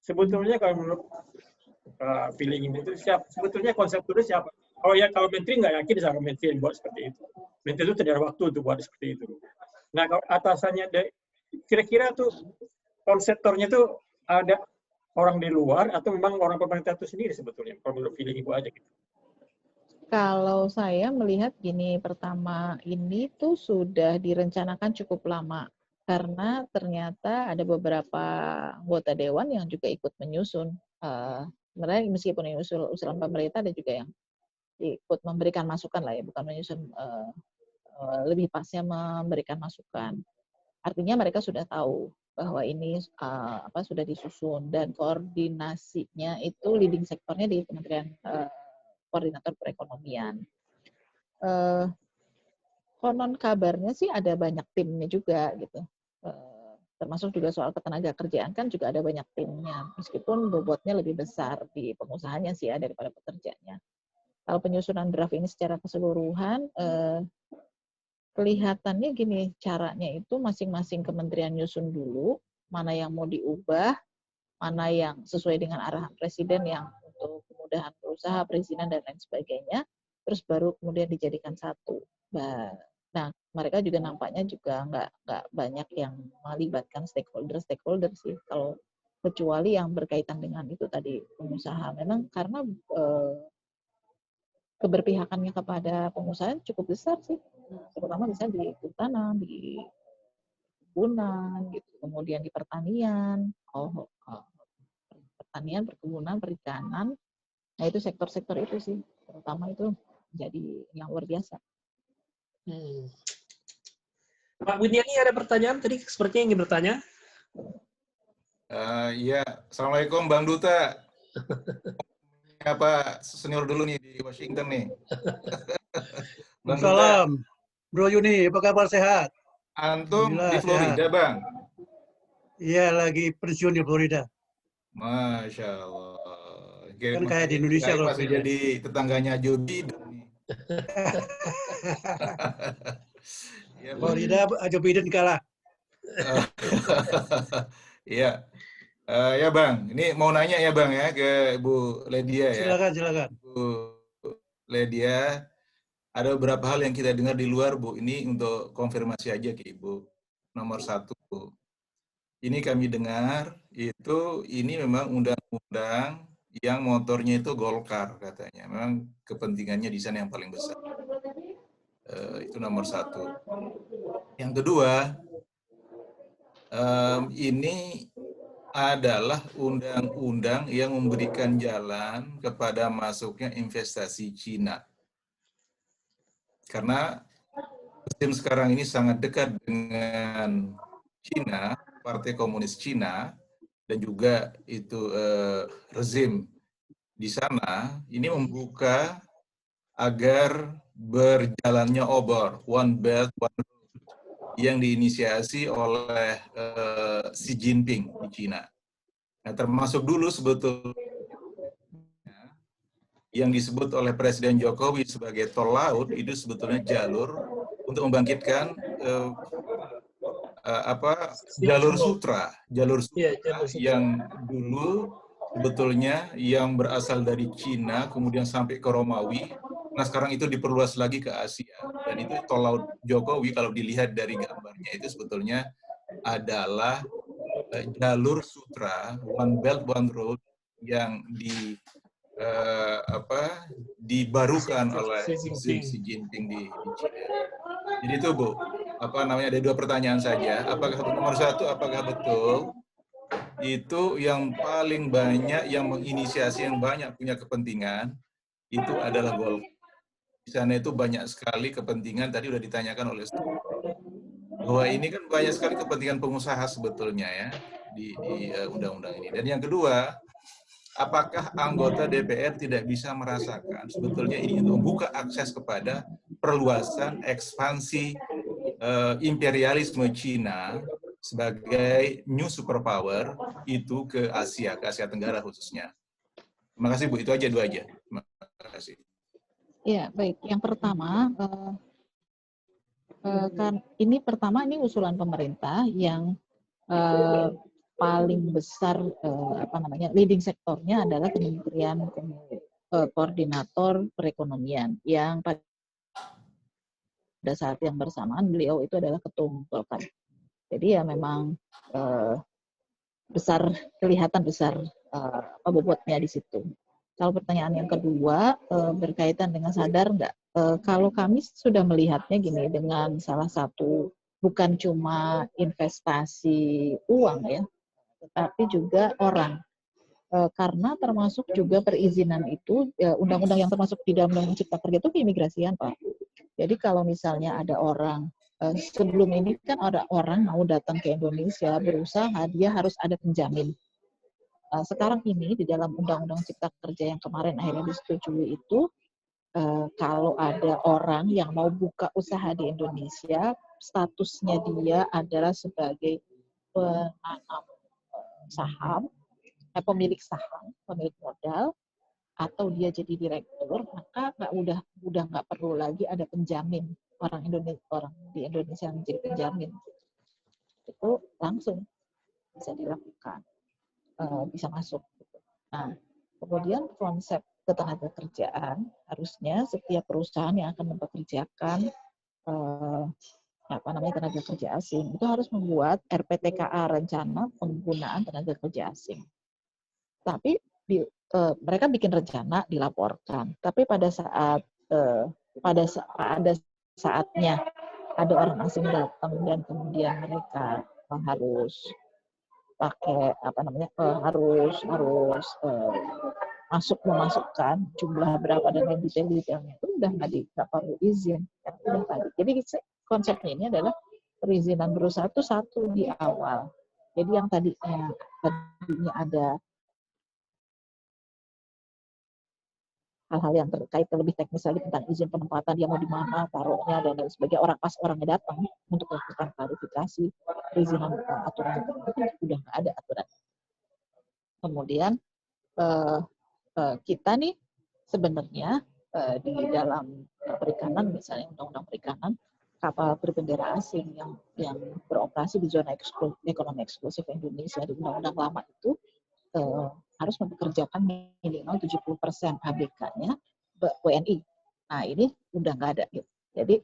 Sebetulnya kalau menurut feeling ini itu sebetulnya konsep itu siapa? Oh ya, kalau menteri nggak yakin sama menteri yang buat seperti itu. Menteri itu tidak ada waktu untuk buat seperti itu. Nah, kalau atasannya kira-kira tuh konseptornya itu ada orang di luar atau memang orang pemerintah itu sendiri sebetulnya? Kalau menurut feeling Ibu aja gitu. Kalau saya melihat gini, pertama ini tuh sudah direncanakan cukup lama karena ternyata ada beberapa anggota dewan yang juga ikut menyusun. Sebenarnya meskipun ini usulan pemerintah ada juga yang ikut memberikan masukan lah ya, bukan menyusun, lebih pasnya memberikan masukan. Artinya mereka sudah tahu bahwa ini sudah disusun dan koordinasinya itu leading sektornya di Kementerian Koordinator Perekonomian. Konon kabarnya sih ada banyak timnya juga gitu. Termasuk juga soal ketenaga kerjaan kan juga ada banyak timnya. Meskipun bobotnya lebih besar di pengusahanya sih ya daripada pekerjanya. Kalau penyusunan draft ini secara keseluruhan, kelihatannya gini, caranya itu masing-masing kementerian nyusun dulu, mana yang mau diubah, mana yang sesuai dengan arahan presiden yang untuk kemudahan berusaha, perizinan, dan lain sebagainya, terus baru kemudian dijadikan satu. Nah, mereka juga nampaknya juga nggak banyak yang melibatkan stakeholder sih, kalau kecuali yang berkaitan dengan itu tadi, pengusaha. Memang karena keberpihakannya kepada pengusaha cukup besar sih, terutama misalnya di kehutanan, di perkebunan, gitu, kemudian di pertanian, pertanian, perkebunan, perikanan. Nah, itu sektor-sektor itu sih, terutama itu jadi yang luar biasa. Pak Bunyani ada pertanyaan tadi, sepertinya ingin bertanya. Iya, Assalamualaikum Bang Duta. Apa senior dulu nih di Washington nih. Bang Salam, Bro Yuni, apa kabar, sehat? Antum di Florida, sehat. Bang? Iya, lagi pensiun di Florida. Masya Allah. Kan kayak di Indonesia kalau masih jadi tetangganya Joe Biden. Ya, Florida, Joe Biden kalah. Iya. Ya Bang, ini mau nanya ya Bang ya ke Bu Ledia ya. Silakan. Bu Ledia, ada beberapa hal yang kita dengar di luar Bu, ini untuk konfirmasi aja ke Ibu. Nomor 1, Bu. Ini kami dengar, ini memang undang-undang yang motornya itu Golkar katanya. Memang kepentingannya di sana yang paling besar. Itu nomor 1. Yang kedua, ini adalah undang-undang yang memberikan jalan kepada masuknya investasi Cina. Karena sistem sekarang ini sangat dekat dengan Cina, Partai Komunis Cina, dan juga itu rezim di sana, ini membuka agar berjalannya obor, One Belt, One Road, yang diinisiasi oleh Xi Jinping di Cina. Nah, termasuk dulu sebetulnya yang disebut oleh Presiden Jokowi sebagai tol laut itu sebetulnya jalur untuk membangkitkan jalur sutra yang dulu sebetulnya yang berasal dari Cina kemudian sampai ke Romawi. Nah, sekarang itu diperluas lagi ke Asia. Dan itu tol laut Jokowi kalau dilihat dari gambarnya itu sebetulnya adalah jalur sutra, One Belt, One Road yang dibarukan oleh Xi Jinping di China. Jadi itu Bu, ada dua pertanyaan saja. Nomor satu, apakah betul itu yang paling banyak yang menginisiasi, yang banyak punya kepentingan itu adalah Golkar. Di sana itu banyak sekali kepentingan, tadi udah ditanyakan oleh bahwa ini kan banyak sekali kepentingan pengusaha sebetulnya ya di undang-undang ini. Dan yang kedua, apakah anggota DPR tidak bisa merasakan sebetulnya ini untuk membuka akses kepada perluasan ekspansi imperialisme Cina sebagai new superpower itu ke Asia Tenggara khususnya. Terima kasih Bu, itu aja dua aja. Terima kasih. Ya, baik. Yang pertama, ini usulan pemerintah yang paling besar leading sektornya adalah Kementerian Koordinator Perekonomian yang pada saat yang bersamaan beliau itu adalah Ketua Umum Golkar. Jadi ya memang kelihatan besar bobotnya di situ. Kalau pertanyaan yang kedua berkaitan dengan sadar nggak? Kalau kami sudah melihatnya gini, dengan salah satu bukan cuma investasi uang ya, tetapi juga orang. Karena termasuk juga perizinan itu, undang-undang yang termasuk di dalam Undang-Undang Cipta Kerja itu keimigrasian, Pak. Jadi kalau misalnya ada orang, sebelum ini kan ada orang mau datang ke Indonesia berusaha, dia harus ada penjamin. Sekarang ini di dalam Undang-Undang Cipta Kerja yang kemarin akhirnya disetujui itu, kalau ada orang yang mau buka usaha di Indonesia, statusnya dia adalah sebagai penanam saham, pemilik saham, pemilik modal, atau dia jadi direktur, maka udah nggak perlu lagi ada penjamin orang di Indonesia menjadi penjamin. Itu langsung bisa dilakukan. Bisa masuk. Nah, kemudian konsep ketenaga kerjaan, harusnya setiap perusahaan yang akan mempekerjakan tenaga kerja asing itu harus membuat RPTKA, rencana penggunaan tenaga kerja asing. Tapi mereka bikin rencana, dilaporkan. Tapi pada saatnya ada orang asing datang dan kemudian mereka harus pakai memasukkan jumlah berapa dan detail-detailnya itu udah nggak perlu izin kan, udah tadi. Jadi konsepnya ini adalah perizinan berusaha itu satu di awal. Jadi yang tadinya ada hal-hal yang terkait lebih teknis lagi tentang izin penempatan, dia mau di mana taruhnya dan lain sebagainya, orangnya datang untuk melakukan klarifikasi perizinan aturan itu sudah nggak ada aturan. Kemudian kita nih sebenarnya di dalam perikanan, misalnya undang-undang perikanan, kapal berbendera asing yang beroperasi di zona ekonomi eksklusif Indonesia di undang-undang lama itu harus mempekerjakan minimal 70% ABK-nya WNI. Nah, ini udah nggak ada. Gitu. Jadi,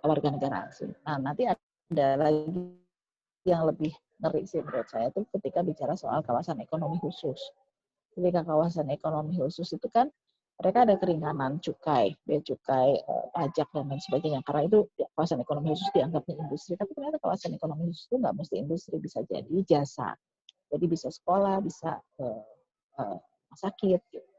warga negara asing. Nah, nanti ada lagi yang lebih ngeri sih menurut saya itu ketika bicara soal kawasan ekonomi khusus. Ketika kawasan ekonomi khusus itu kan mereka ada keringanan cukai, bea cukai, pajak, dan lain sebagainya. Karena itu kawasan ekonomi khusus dianggapnya industri. Tapi ternyata kawasan ekonomi khusus itu nggak mesti industri, bisa jadi jasa. Jadi bisa sekolah, bisa rumah sakit. Gitu.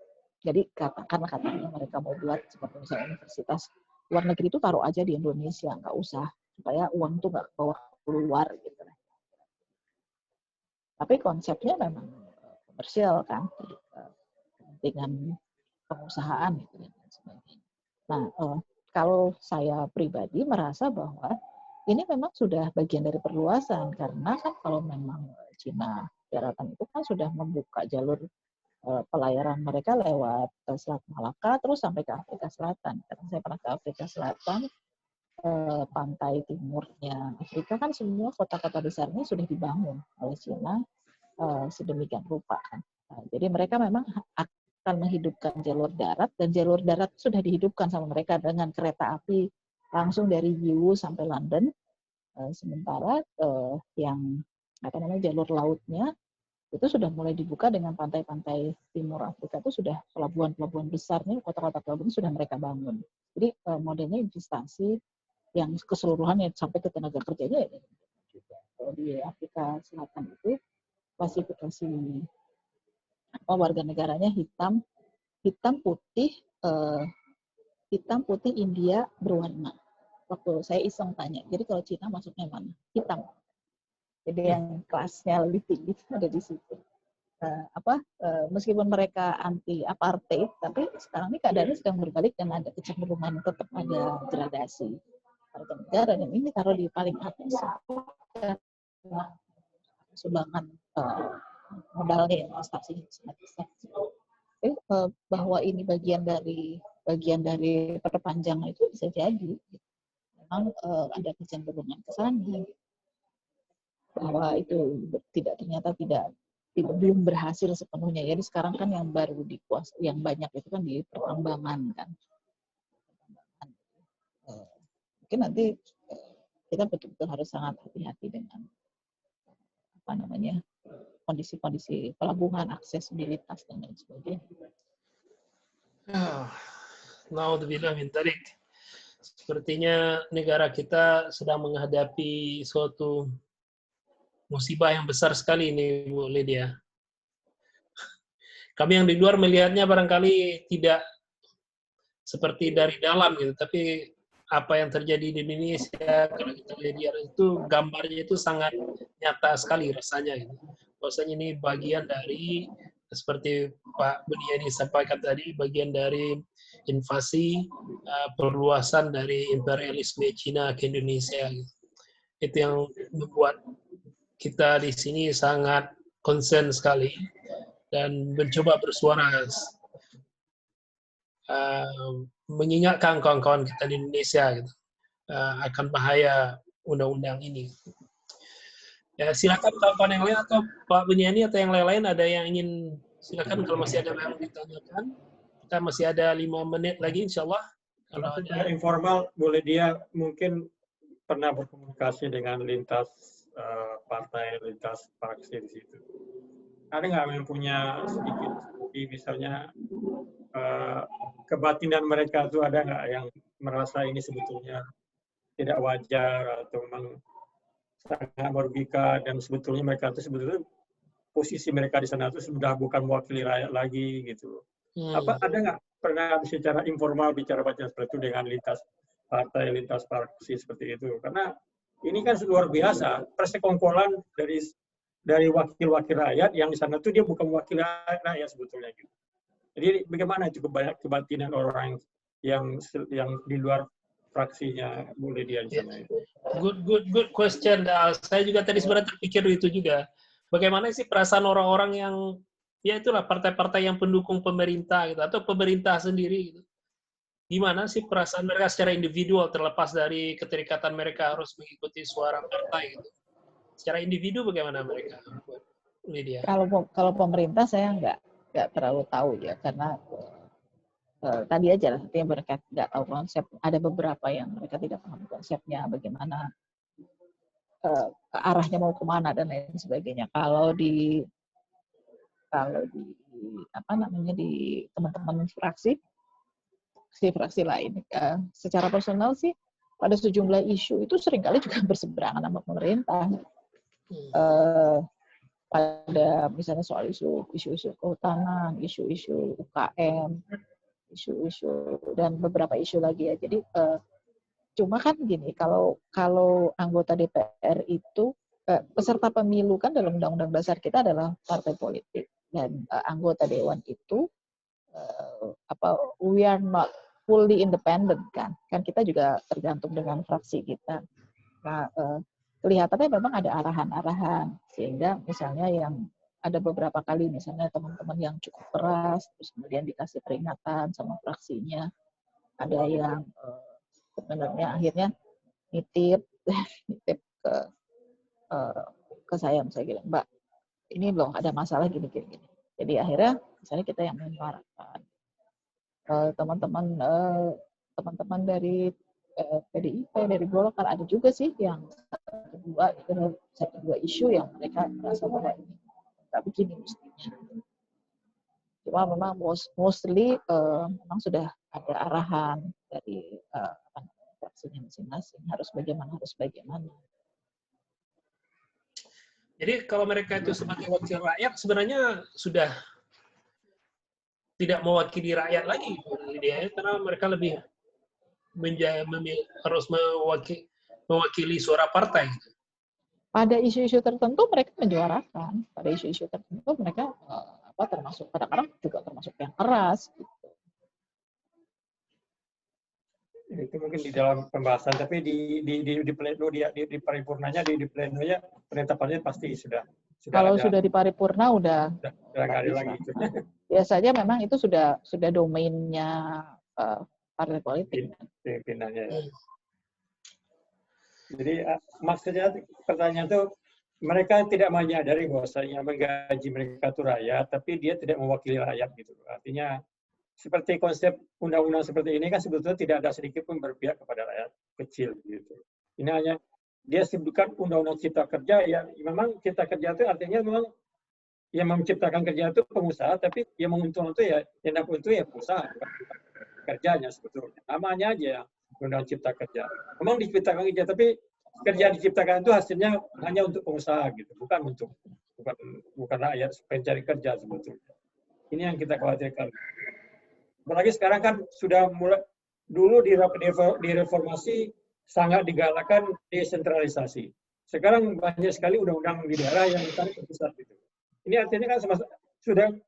Jadi karena katanya mereka mau buat seperti misalnya universitas luar negeri itu taruh aja di Indonesia, nggak usah supaya uang tuh nggak bawa keluar gitu. Tapi konsepnya memang komersial kan, kepentingan pengusahaan gitu dan sebagainya. Nah, kalau saya pribadi merasa bahwa ini memang sudah bagian dari perluasan karena kan kalau memang Cina daratan itu kan sudah membuka jalur pelayaran mereka lewat Selat Malaka terus sampai ke Afrika Selatan. Karena saya pernah ke Afrika Selatan, pantai timurnya Afrika kan semua kota-kota besarnya sudah dibangun oleh Cina sedemikian rupa kan. Jadi mereka memang akan menghidupkan jalur darat dan jalur darat sudah dihidupkan sama mereka dengan kereta api langsung dari Yiwu sampai London. Sementara yang jalur lautnya itu sudah mulai dibuka dengan pantai-pantai timur Afrika itu sudah pelabuhan-pelabuhan besarnya, kota-kota pelabuhan sudah mereka bangun. Jadi modelnya investasi yang keseluruhannya sampai ke tenaga kerjanya ya. Kalau di Afrika Selatan itu klasifikasi warga negaranya hitam putih India berwarna. Waktu saya iseng tanya, jadi kalau Cina masuknya mana? Hitam. Jadi yang kelasnya lebih tinggi ada di situ. Meskipun mereka anti apartheid, tapi sekarang ini keadaannya sedang berbalik dan ada kecenderungan tetap ada gradasi warga negara dan ini taruh di paling atas. Sumbangan modalnya investasi sangat besar. Bahwa ini bagian dari perpanjangan itu bisa jadi memang ada kecenderungan ke sana bahwa itu ternyata belum berhasil sepenuhnya. Jadi sekarang kan yang baru yang banyak itu kan di pertambangan kan. Mungkin nanti kita betul-betul harus sangat hati-hati dengan kondisi-kondisi pelabuhan, aksesibilitas dan lain sebagainya. Naudzubillah min dzalik. Sepertinya negara kita sedang menghadapi suatu musibah yang besar sekali ini, Bu Lydia. Kami yang di luar melihatnya barangkali tidak seperti dari dalam gitu, tapi apa yang terjadi di Indonesia kalau kita lihat itu gambarnya itu sangat nyata sekali rasanya gitu. Bahwasanya ini bagian dari seperti Pak Buniani sampaikan tadi, bagian dari invasi perluasan dari imperialisme Cina ke Indonesia gitu. Itu yang membuat kita di sini sangat concern sekali dan mencoba bersuara mengingatkan kawan-kawan kita di Indonesia gitu, akan bahaya undang-undang ini. Ya, silakan kawan-kawan yang lain atau Pak Buniani atau yang lain-lain ada yang ingin silakan kalau masih ada yang ditanyakan. Kita masih ada 5 menit lagi insya Allah. Kalau secara informal boleh dia mungkin pernah berkomunikasi dengan lintas partai, lintas fraksi di situ. Ada nggak yang punya sedikit, misalnya kebatinan mereka itu ada nggak yang merasa ini sebetulnya tidak wajar atau memang sangat merugikan dan sebetulnya mereka itu sebetulnya posisi mereka di sana itu sudah bukan mewakili rakyat lagi gitu. Apa ada nggak pernah secara informal bicara-bicara seperti itu dengan lintas partai, lintas fraksi seperti itu? Karena ini kan luar biasa persekongkolan dari wakil-wakil rakyat yang di sana itu dia bukan mewakili rakyat sebetulnya gitu. Jadi bagaimana cukup banyak kebatinan orang yang di luar fraksinya boleh dia di sana itu. Good question. Saya juga tadi sebenarnya terpikir itu juga. Bagaimana sih perasaan orang-orang yang ya itulah partai-partai yang pendukung pemerintah gitu atau pemerintah sendiri gitu. Gimana sih perasaan mereka secara individual terlepas dari keterikatan mereka harus mengikuti suara partai gitu. Secara individu bagaimana mereka? Lydia. Kalau pemerintah saya nggak terlalu tahu ya karena tadi aja artinya mereka nggak tahu konsep. Ada beberapa yang mereka tidak paham konsepnya bagaimana arahnya mau kemana dan lain sebagainya. Kalau di teman-teman fraksi lain, secara personal sih pada sejumlah isu itu seringkali juga berseberangan sama pemerintah. pada misalnya soal isu-isu kehutanan, isu-isu UKM, isu-isu dan beberapa isu lagi ya. Jadi cuma kan gini, kalau anggota DPR itu peserta pemilu kan dalam Undang-Undang Dasar kita adalah partai politik, dan anggota dewan itu we are not fully independent kan kita juga tergantung dengan fraksi kita. Nah, kelihatannya memang ada arahan-arahan, sehingga misalnya yang ada beberapa kali misalnya teman-teman yang cukup keras, terus kemudian dikasih peringatan sama fraksinya, ada yang sebenarnya akhirnya nitip ke saya, misalnya gini, Mbak, ini loh ada masalah gini. Jadi akhirnya misalnya kita yang menyuarakan. Teman-teman dari PDIP, dari Golkar ada juga sih yang satu dua isu yang mereka merasa bahwa ini nggak begini mestinya. Cuma memang mostly memang sudah ada arahan dari fraksinya masing-masing harus bagaimana. Jadi kalau mereka itu sebagai wakil rakyat sebenarnya sudah tidak mewakili rakyat lagi, karena mereka lebih harus mewakili suara partai. Pada isu-isu tertentu mereka menyuarakan, pada isu-isu tertentu mereka termasuk kadang-kadang juga termasuk yang keras. Gitu. Itu mungkin di dalam pembahasan, tapi di pleno di paripurnanya di plenonya penetapannya pasti sudah kalau ada. Sudah di paripurna udah nggak ada lagi. Biasanya memang itu sudah domainnya partai politik. Pimpinannya. Ya. Jadi maksudnya pertanyaan itu mereka tidak menyadari bahwasanya menggaji mereka itu rakyat, tapi dia tidak mewakili rakyat gitu. Artinya seperti konsep undang-undang seperti ini kan sebetulnya tidak ada sedikit pun berpihak kepada rakyat kecil gitu. Ini hanya dia sebutkan undang-undang cipta kerja, ya memang cipta kerja itu artinya memang yang menciptakan kerja itu pengusaha, tapi yang menguntungkan itu ya yang dapat itu ya pengusaha, kerjanya sebetulnya. Namanya aja undang cipta kerja. Memang diciptakan kerja, tapi kerja diciptakan itu hasilnya hanya untuk pengusaha gitu, bukan rakyat pencari kerja sebetulnya. Ini yang kita khawatirkan. Apalagi sekarang kan sudah mulai, dulu di reformasi sangat digalakkan desentralisasi. Sekarang banyak sekali undang-undang di daerah yang ditarik ke pusat gitu. Ini artinya kan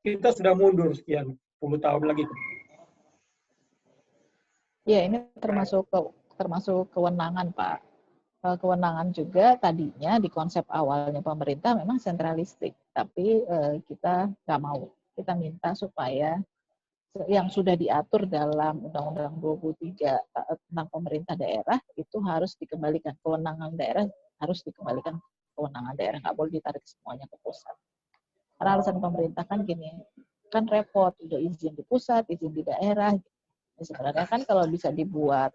kita sudah mundur sekian puluh tahun lagi. Ya, ini termasuk kewenangan, Pak. Kewenangan juga tadinya di konsep awalnya pemerintah memang sentralistik, tapi kita nggak mau. Kita minta supaya yang sudah diatur dalam Undang-Undang 23 tentang pemerintah daerah itu harus dikembalikan. Kewenangan daerah harus dikembalikan, kewenangan daerah nggak boleh ditarik semuanya ke pusat. Karena alasan pemerintah kan gini, kan repot, udah izin di pusat, izin di daerah. Sebenarnya kan kalau bisa dibuat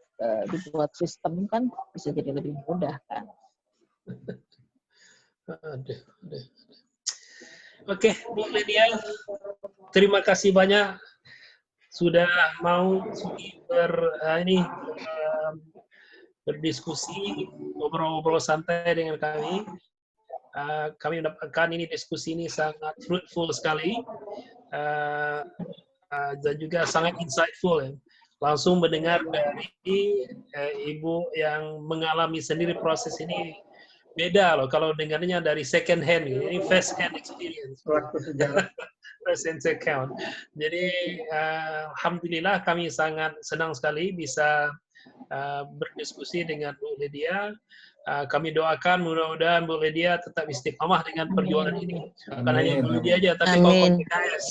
sistem kan bisa jadi lebih mudah kan. Oke, Bu Lydia, terima kasih banyak sudah mau berdiskusi, ngobrol-ngobrol santai dengan kami. Kami mendapatkan diskusi ini sangat fruitful sekali dan juga sangat insightful ya. Langsung mendengar dari Ibu yang mengalami sendiri proses ini beda loh kalau dengarnya dari second hand, ini first hand experience. First and second. Jadi alhamdulillah kami sangat senang sekali bisa berdiskusi dengan Bu Lydia. Kami doakan mudah-mudahan Bu Lydia tetap istiqamah dengan perjuangan ini. Bukan hanya Bu Lydia aja, tapi kelompok PKS.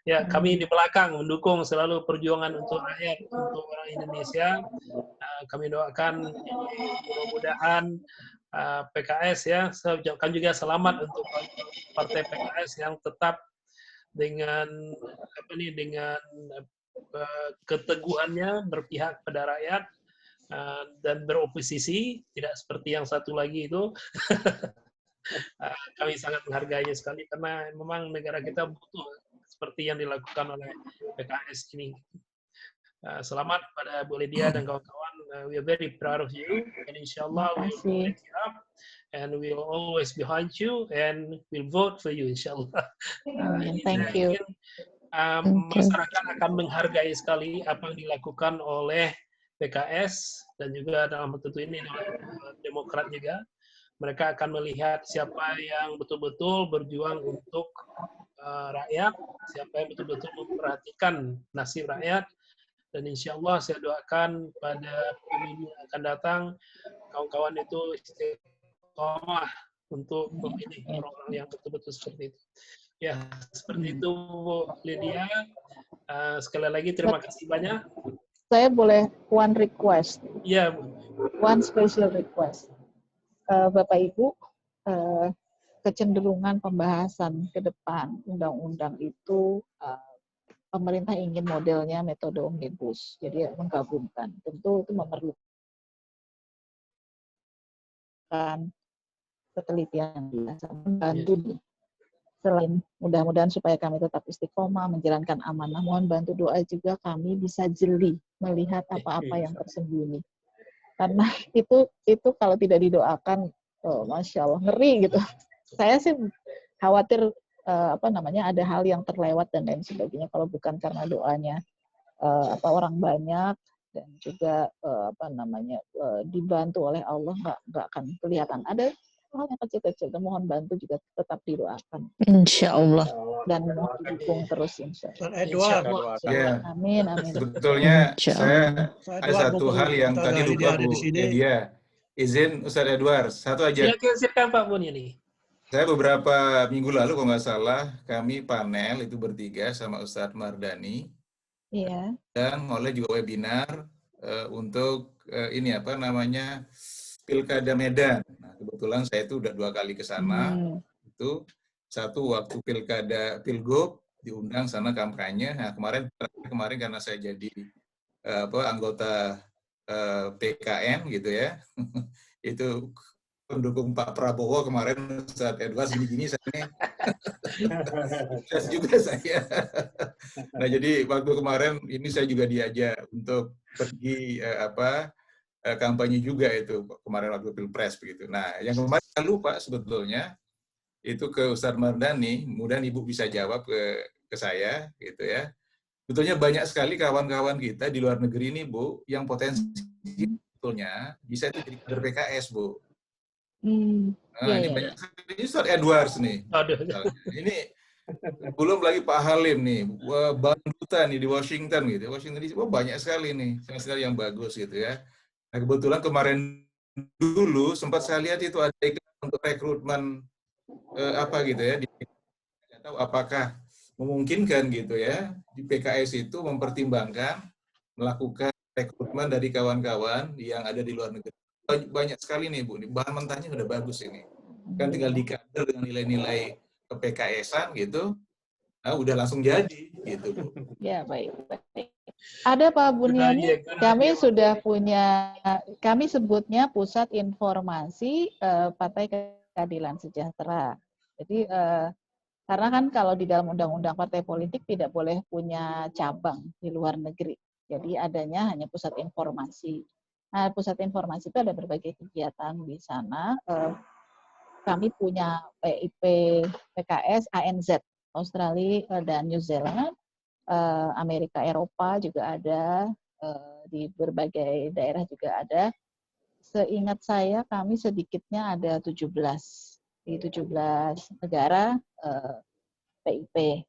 Ya, kami di belakang mendukung selalu perjuangan untuk rakyat, untuk orang Indonesia. Kami doakan mudah-mudahan PKS ya, saya ucapkan juga selamat untuk partai PKS yang tetap dengan keteguhannya berpihak pada rakyat dan beroposisi, tidak seperti yang satu lagi itu. Kami sangat menghargainya sekali karena memang negara kita butuh seperti yang dilakukan oleh PKS ini. Selamat pada Bu Lydia dan kawan-kawan. We are very proud of you, and inshallah we will back you up. and we'll always behind you and we'll vote for you insyaallah. Amin. Thank you. Masyarakat akan menghargai sekali apa yang dilakukan oleh PKS dan juga dalam tentu ini Demokrat juga. Mereka akan melihat siapa yang betul-betul berjuang untuk rakyat, siapa yang betul-betul memperhatikan nasib rakyat, dan insya Allah saya doakan pada pemilu yang akan datang kawan-kawan itu istiqomah untuk memilih orang-orang yang betul-betul seperti itu. Ya, seperti itu Bu Lydia. Sekali lagi terima kasih banyak. Saya boleh one request? Ya, one special request. Bapak Ibu, kecenderungan pembahasan ke depan undang-undang itu pemerintah ingin modelnya metode omnibus, jadi menggabungkan. Tentu itu memerlukan ketelitian biasa, membantu nih. Selain mudah-mudahan supaya kami tetap istiqomah menjalankan amanah, mohon bantu doa juga kami bisa jeli melihat apa-apa yang tersembunyi. Karena itu kalau tidak didoakan, Masya Allah, ngeri gitu. Saya sih khawatir ada hal yang terlewat dan lain sebagainya kalau bukan karena doanya orang banyak dan juga dibantu oleh Allah, nggak akan kelihatan. Ada hal yang kecil-kecil, mohon bantu juga tetap didoakan. Insya Allah. Dan mohon didukung terus insya Allah. Edward. Ya. Amin, amin. Sebetulnya saya ada satu hal yang tadi lupa Bu Lydia. Izin Ustaz Edward, satu aja. Silakan Pak Bun ini. Saya beberapa minggu lalu kalau nggak salah kami panel itu bertiga sama Ustadz Mardani. Iya. Dan oleh juga webinar untuk Pilkada Medan. Nah, kebetulan saya itu udah 2 kali ke sana. Itu satu waktu Pilkada Pilgub diundang sana kampanye. Nah, kemarin karena saya jadi anggota PKN gitu ya. Itu pendukung Pak Prabowo kemarin saat Edward gini-gini saya juga saya. Nah, jadi waktu kemarin ini saya juga diajak untuk pergi kampanye juga itu kemarin waktu Pilpres begitu. Nah, yang kemarin saya lupa sebetulnya itu ke Ustadz Mardani, kemudian Ibu bisa jawab ke saya gitu ya. Sebetulnya banyak sekali kawan-kawan kita di luar negeri ini, Bu, yang potensi sebetulnya bisa itu jadi kader PKS, Bu. Nah, ini banyak sekali. Ini Ustadz Edwards nih. Ini belum lagi Pak Halim nih, Duta nih di Washington gitu. Washington DC, banyak sekali nih, yang bagus gitu ya. Nah, kebetulan kemarin dulu sempat saya lihat itu ada iklan untuk rekrutmen gitu ya. Tidak tahu apakah memungkinkan gitu ya di PKS itu mempertimbangkan melakukan rekrutmen dari kawan-kawan yang ada di luar negeri. Banyak sekali nih Bu, bahan mentahnya udah bagus ini. Kan tinggal dikader dengan nilai-nilai PKS-an gitu, nah udah langsung jadi gitu Bu. Ya, baik. Ada Pak Buniani, kami sudah punya, kami sebutnya Pusat Informasi Partai Keadilan Sejahtera. Jadi karena kan kalau di dalam undang-undang partai politik tidak boleh punya cabang di luar negeri. Jadi adanya hanya pusat informasi. Nah, pusat informasi itu ada berbagai kegiatan di sana. Kami punya PIP, PKS, ANZ, Australia dan New Zealand, Amerika, Eropa juga ada, di berbagai daerah juga ada. Seingat saya kami sedikitnya ada 17. Di 17 negara PIP.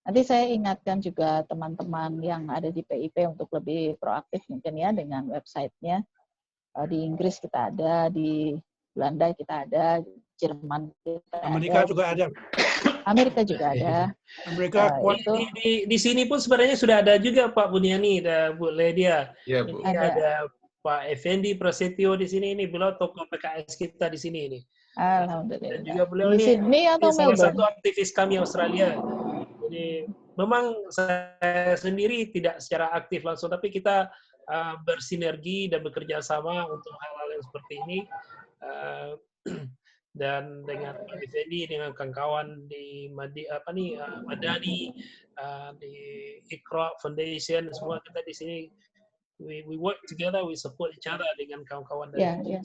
Nanti saya ingatkan juga teman-teman yang ada di PIP untuk lebih proaktif mungkin ya dengan websitenya. Di Inggris kita ada, di Belanda kita ada, Jerman kita Amerika ada. juga ada. Amerika juga ada. Amerika di sini pun sebenarnya sudah ada juga Pak Buniani dan Bu Lydia. Ya, Bu. Ada Pak Effendi Prasetyo di sini, ini beliau tokoh PKS kita di sini ini. Alhamdulillah. Dan juga beliau di Sydney atau salah Melbourne? satu aktivis kami Australia. Jadi memang saya sendiri tidak secara aktif langsung, tapi kita bersinergi dan bekerja sama untuk hal-hal yang seperti ini. Dan dengan Pak Effendi, dengan kawan-kawan di Madani, di Iqra Foundation, semua kita di sini we work together, we support each other dengan kawan-kawan dari Ya, ya.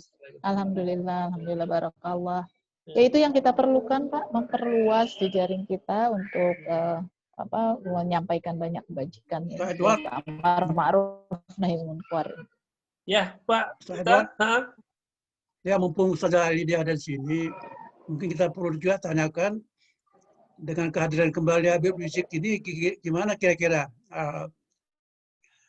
Alhamdulillah, alhamdulillah, barakallah. Ya, itu yang kita perlukan, Pak, memperluas jejaring kita untuk menyampaikan banyak kebajikan ya. Amar ma'ruf nahi munkar. Ya, Pak. Kita, ya, mumpung saja dia ada di sini, mungkin kita perlu juga tanyakan dengan kehadiran kembali Habib Rizik ini gimana kira-kira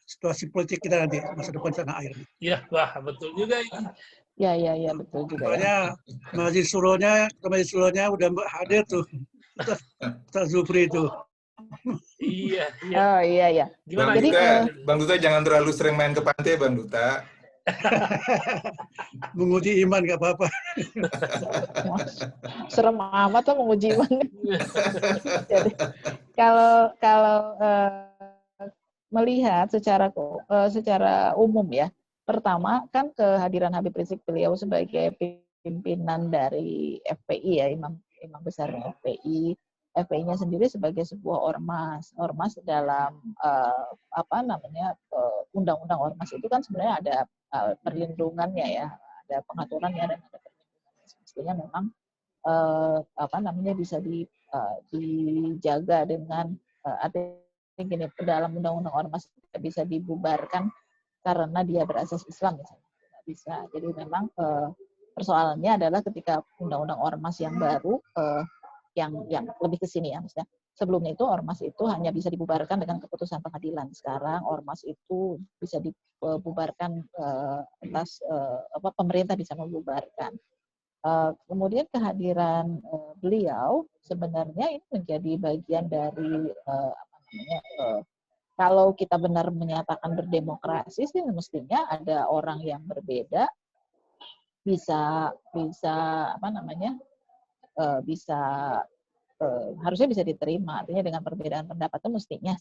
situasi politik kita nanti masa depan tanah air. Ya, wah betul juga ini. Ya, betul juga. Makanya Majelis Suronya udah hadir tuh, Ustaz Zufri itu. Iya. Oh iya. Gimana? Bang Duta jangan terlalu sering main ke pantai, Bang Duta. Menguji iman nggak apa-apa. Serem amat tuh menguji iman. Jadi kalau melihat secara umum ya, pertama kan kehadiran Habib Rizik, beliau sebagai pimpinan dari FPI ya, imam besar FPI. FPI-nya sendiri sebagai sebuah ormas dalam undang-undang ormas itu kan sebenarnya ada perlindungannya ya, ada pengaturannya dan ada perlindungannya. Mestinya memang bisa dijaga dengan gini, dalam undang-undang ormas tidak bisa dibubarkan karena dia berasas Islam misalnya, tidak bisa. Jadi memang persoalannya adalah ketika undang-undang ormas yang baru yang lebih ke sini ya, maksudnya sebelumnya itu ormas itu hanya bisa dibubarkan dengan keputusan pengadilan. Sekarang ormas itu bisa dibubarkan atas pemerintah bisa membubarkan. Kemudian kehadiran beliau sebenarnya ini menjadi bagian dari kalau kita benar menyatakan berdemokrasi sih mestinya ada orang yang berbeda harusnya bisa diterima. Artinya dengan perbedaan pendapat itu mestinya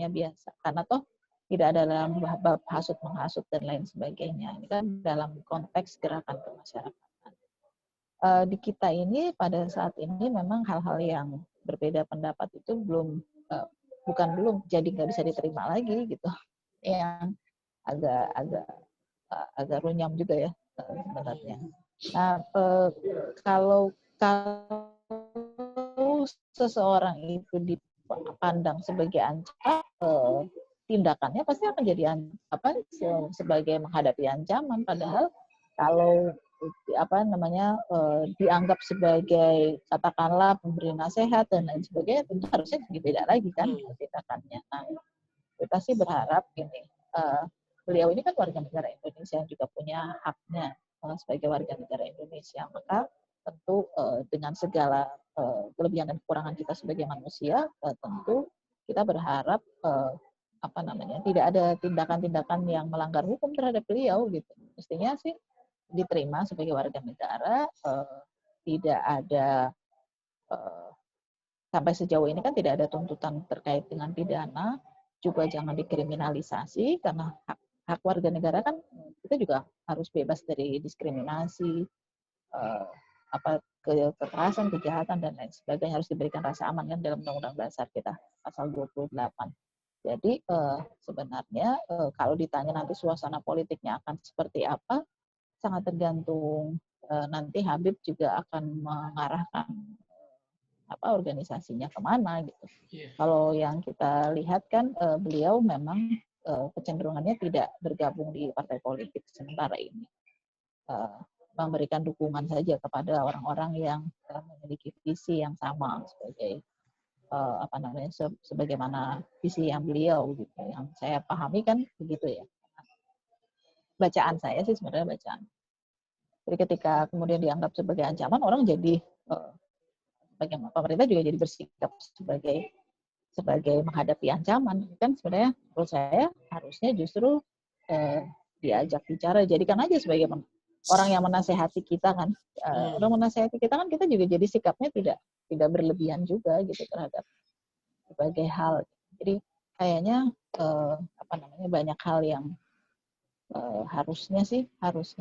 biasa. Karena toh tidak ada dalam bab hasut menghasut dan lain sebagainya. Ini kan dalam konteks gerakan kemasyarakatan. Di kita ini pada saat ini memang hal-hal yang berbeda pendapat itu bukan jadi nggak bisa diterima lagi gitu. Yang agak runyam juga ya sebenarnya. Nah, kalau seseorang itu dipandang sebagai ancaman, tindakannya pasti akan jadi sebagai menghadapi ancaman. Padahal kalau dianggap sebagai katakanlah pemberi nasihat dan lain sebagainya, tentu harusnya beda lagi kan tindakannya. Nah, kita sih berharap ini beliau ini kan warga negara Indonesia yang juga punya haknya sebagai warga negara Indonesia, maka tentu dengan segala kelebihan dan kekurangan kita sebagai manusia, tentu kita berharap tidak ada tindakan-tindakan yang melanggar hukum terhadap beliau gitu. Mestinya sih diterima sebagai warga negara, tidak ada sampai sejauh ini kan tidak ada tuntutan terkait dengan pidana, juga jangan dikriminalisasi karena hak warga negara kan kita juga harus bebas dari diskriminasi, kekerasan, kejahatan dan lain sebagainya, harus diberikan rasa aman kan dalam Undang-Undang Dasar kita pasal 28. Jadi sebenarnya kalau ditanya nanti suasana politiknya akan seperti apa, sangat tergantung nanti Habib juga akan mengarahkan organisasinya kemana gitu. Kalau yang kita lihat kan beliau memang kecenderungannya tidak bergabung di partai politik sementara ini, memberikan dukungan saja kepada orang-orang yang memiliki visi yang sama sebagai sebagaimana visi yang beliau gitu. Yang saya pahami kan begitu ya. Bacaan saya sih sebenarnya bacaan. Jadi ketika kemudian dianggap sebagai ancaman, orang jadi bagaimana pemerintah juga jadi bersikap sebagai menghadapi ancaman. Kan sebenarnya menurut saya harusnya justru diajak bicara, jadikan aja sebagai orang yang menasehati kita kan. Orang menasehati kita kan, kita juga jadi sikapnya tidak berlebihan juga gitu terhadap berbagai hal. Jadi kayaknya banyak hal yang harusnya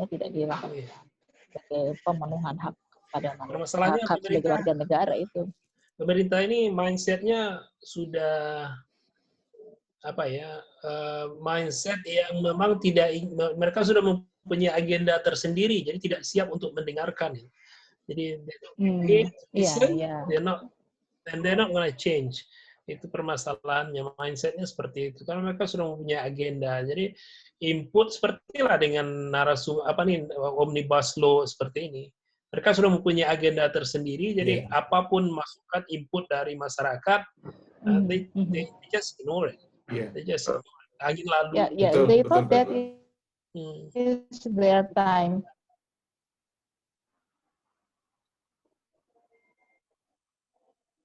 tidak dilakukan sebagai pemenuhan hak pada masyarakat, hak sebagai warga negara itu. Pemerintah ini mindset-nya sudah mindset yang memang mereka sudah mempunyai agenda tersendiri, jadi tidak siap untuk mendengarkan. Jadi they're not gonna change. Itu permasalahannya, mindsetnya seperti itu. Karena mereka sudah mempunyai agenda. Jadi input sepertilah dengan omnibus law seperti ini. Mereka sudah mempunyai agenda tersendiri. Jadi apapun masukan input dari masyarakat, they just ignore it. They just angin lalu. They thought that is their time.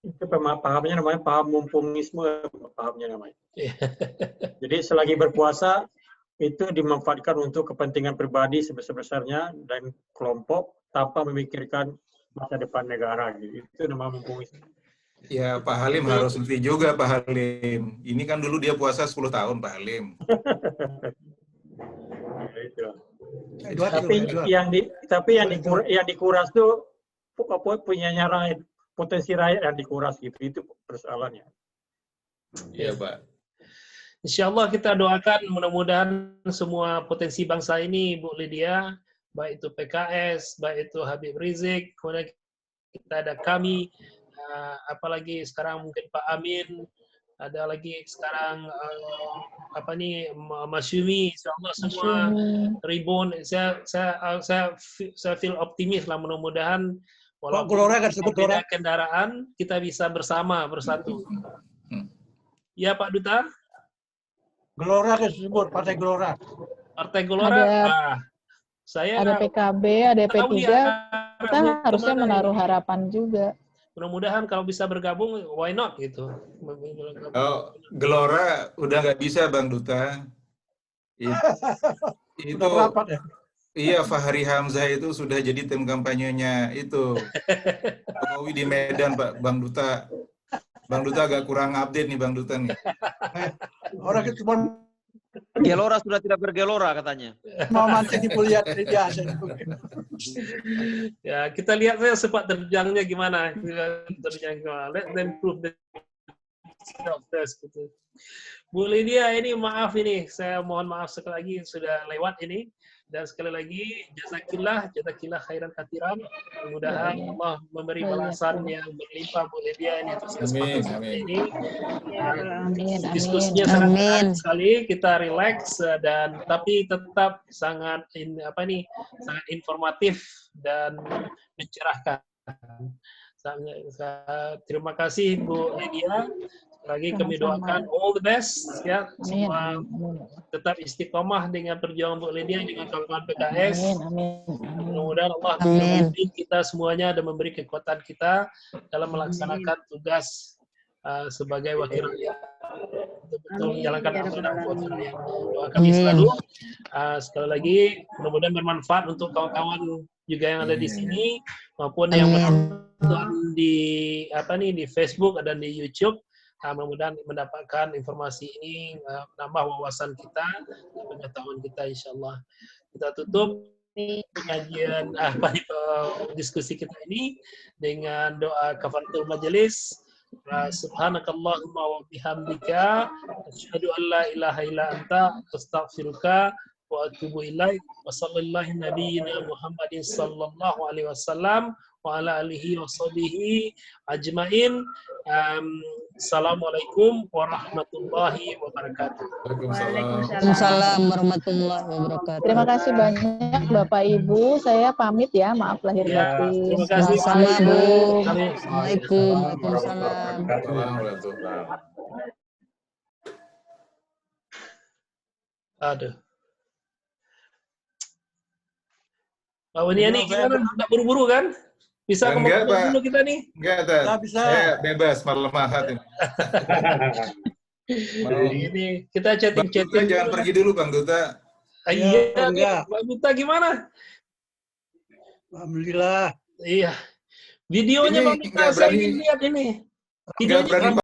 Itu pahamnya namanya paham mumpungisme, pahamnya namanya. Jadi selagi berkuasa itu dimanfaatkan untuk kepentingan pribadi sebesar-besarnya dan kelompok tanpa memikirkan masa depan negara. Gitu. Itu namanya mumpungisme. Ya, Pak Halim harus ngerti juga, Pak Halim. Ini kan dulu dia puasa 10 tahun, Pak Halim. Ya, itu. Tapi yang dikuras tuh punyanya rakyat. Potensi rakyat yang dikuras gitu, itu persoalannya. Iya, Pak. Insya Allah kita doakan mudah-mudahan semua potensi bangsa ini, Bu Lydia, baik itu PKS, baik itu Habib Rizik, kemudian kita ada kami, apalagi sekarang mungkin Pak Amin, ada lagi sekarang Masyumi, insya Allah semua ribun. Saya feel optimis lah, mudah-mudahan walaupun beda kendaraan, kita bisa bersatu. Ya Pak Duta? Gelora disebut, Partai Gelora. Partai Gelora, ada PKB, ada P3, kita harusnya menaruh harapan juga. Mudah-mudahan kalau bisa bergabung, why not gitu. Gelora udah nggak bisa, Bang Duta. Itu rapat ya? Iya, Fahri Hamzah itu sudah jadi tim kampanyenya itu. Jokowi di Medan, Pak, Bang Duta. Bang Duta agak kurang update nih, Bang Duta nih. Orang itu cuma Gelora sudah tidak bergelora katanya. mau mancing di Puliat aja. Ya, kita lihat saya sepak terjangnya gimana. Let them prove themselves gitu. Bu Lydia, ini maaf ini, saya mohon maaf sekali lagi sudah lewat ini. Dan sekali lagi, jazakillah khairan katsiran. Mudah-mudahan Allah memberi balasan yang berlimpah Bu Lydia ini atas kesempatan ini. Diskusinya sangat menarik sekali, kita relax dan tapi tetap sangat sangat informatif dan mencerahkan. Terima kasih Bu Lydia. Lagi kami doakan all the best ya, semua tetap istiqomah dengan perjuangan Bu Lydia dengan kawan-kawan PKS. Mudah-mudahan Allah membimbing kita semuanya dan memberi kekuatan kita dalam melaksanakan tugas sebagai wakil rakyat untuk betul menjalankan amanah wakil rakyat. Doa kami selalu sekali lagi mudah-mudahan bermanfaat untuk kawan-kawan juga yang ada di sini maupun yang menonton di Facebook dan di YouTube. Mudah-mudahan mendapatkan informasi ini menambah wawasan kita dan pengetahuan kita, insyaallah. Kita tutup pengajian diskusi kita ini dengan doa kafaratul majelis. Subhanakallahumma wa bihamdika asyhadu an la ilaha illa anta astaghfiruka wa atubu ilaik. Wa sallallahu nabiyyina Muhammadin sallallahu alaihi wasallam wa ala alihi wa sahbihi ajmain. Assalamualaikum warahmatullahi wabarakatuh. Waalaikumsalam warahmatullahi wabarakatuh. Terima kasih banyak Bapak Ibu. Saya pamit ya, maaf lahir batin. Terima kasih Sama Bu. Assalamualaikum. Waalaikumsalam. Aduh. Pak Weniani gimana? Tidak buru-buru kan? Bisa enggak, Pak. Dulu kita nih? Enggak, bisa. Saya bebas malam ahad ini. Ini kita chatting-chatting. Jangan pergi dulu, Bang Duta. Iya, Bang Duta gimana? Alhamdulillah. Iya. Videonya Bang Duta saya ingin lihat ini. Videonya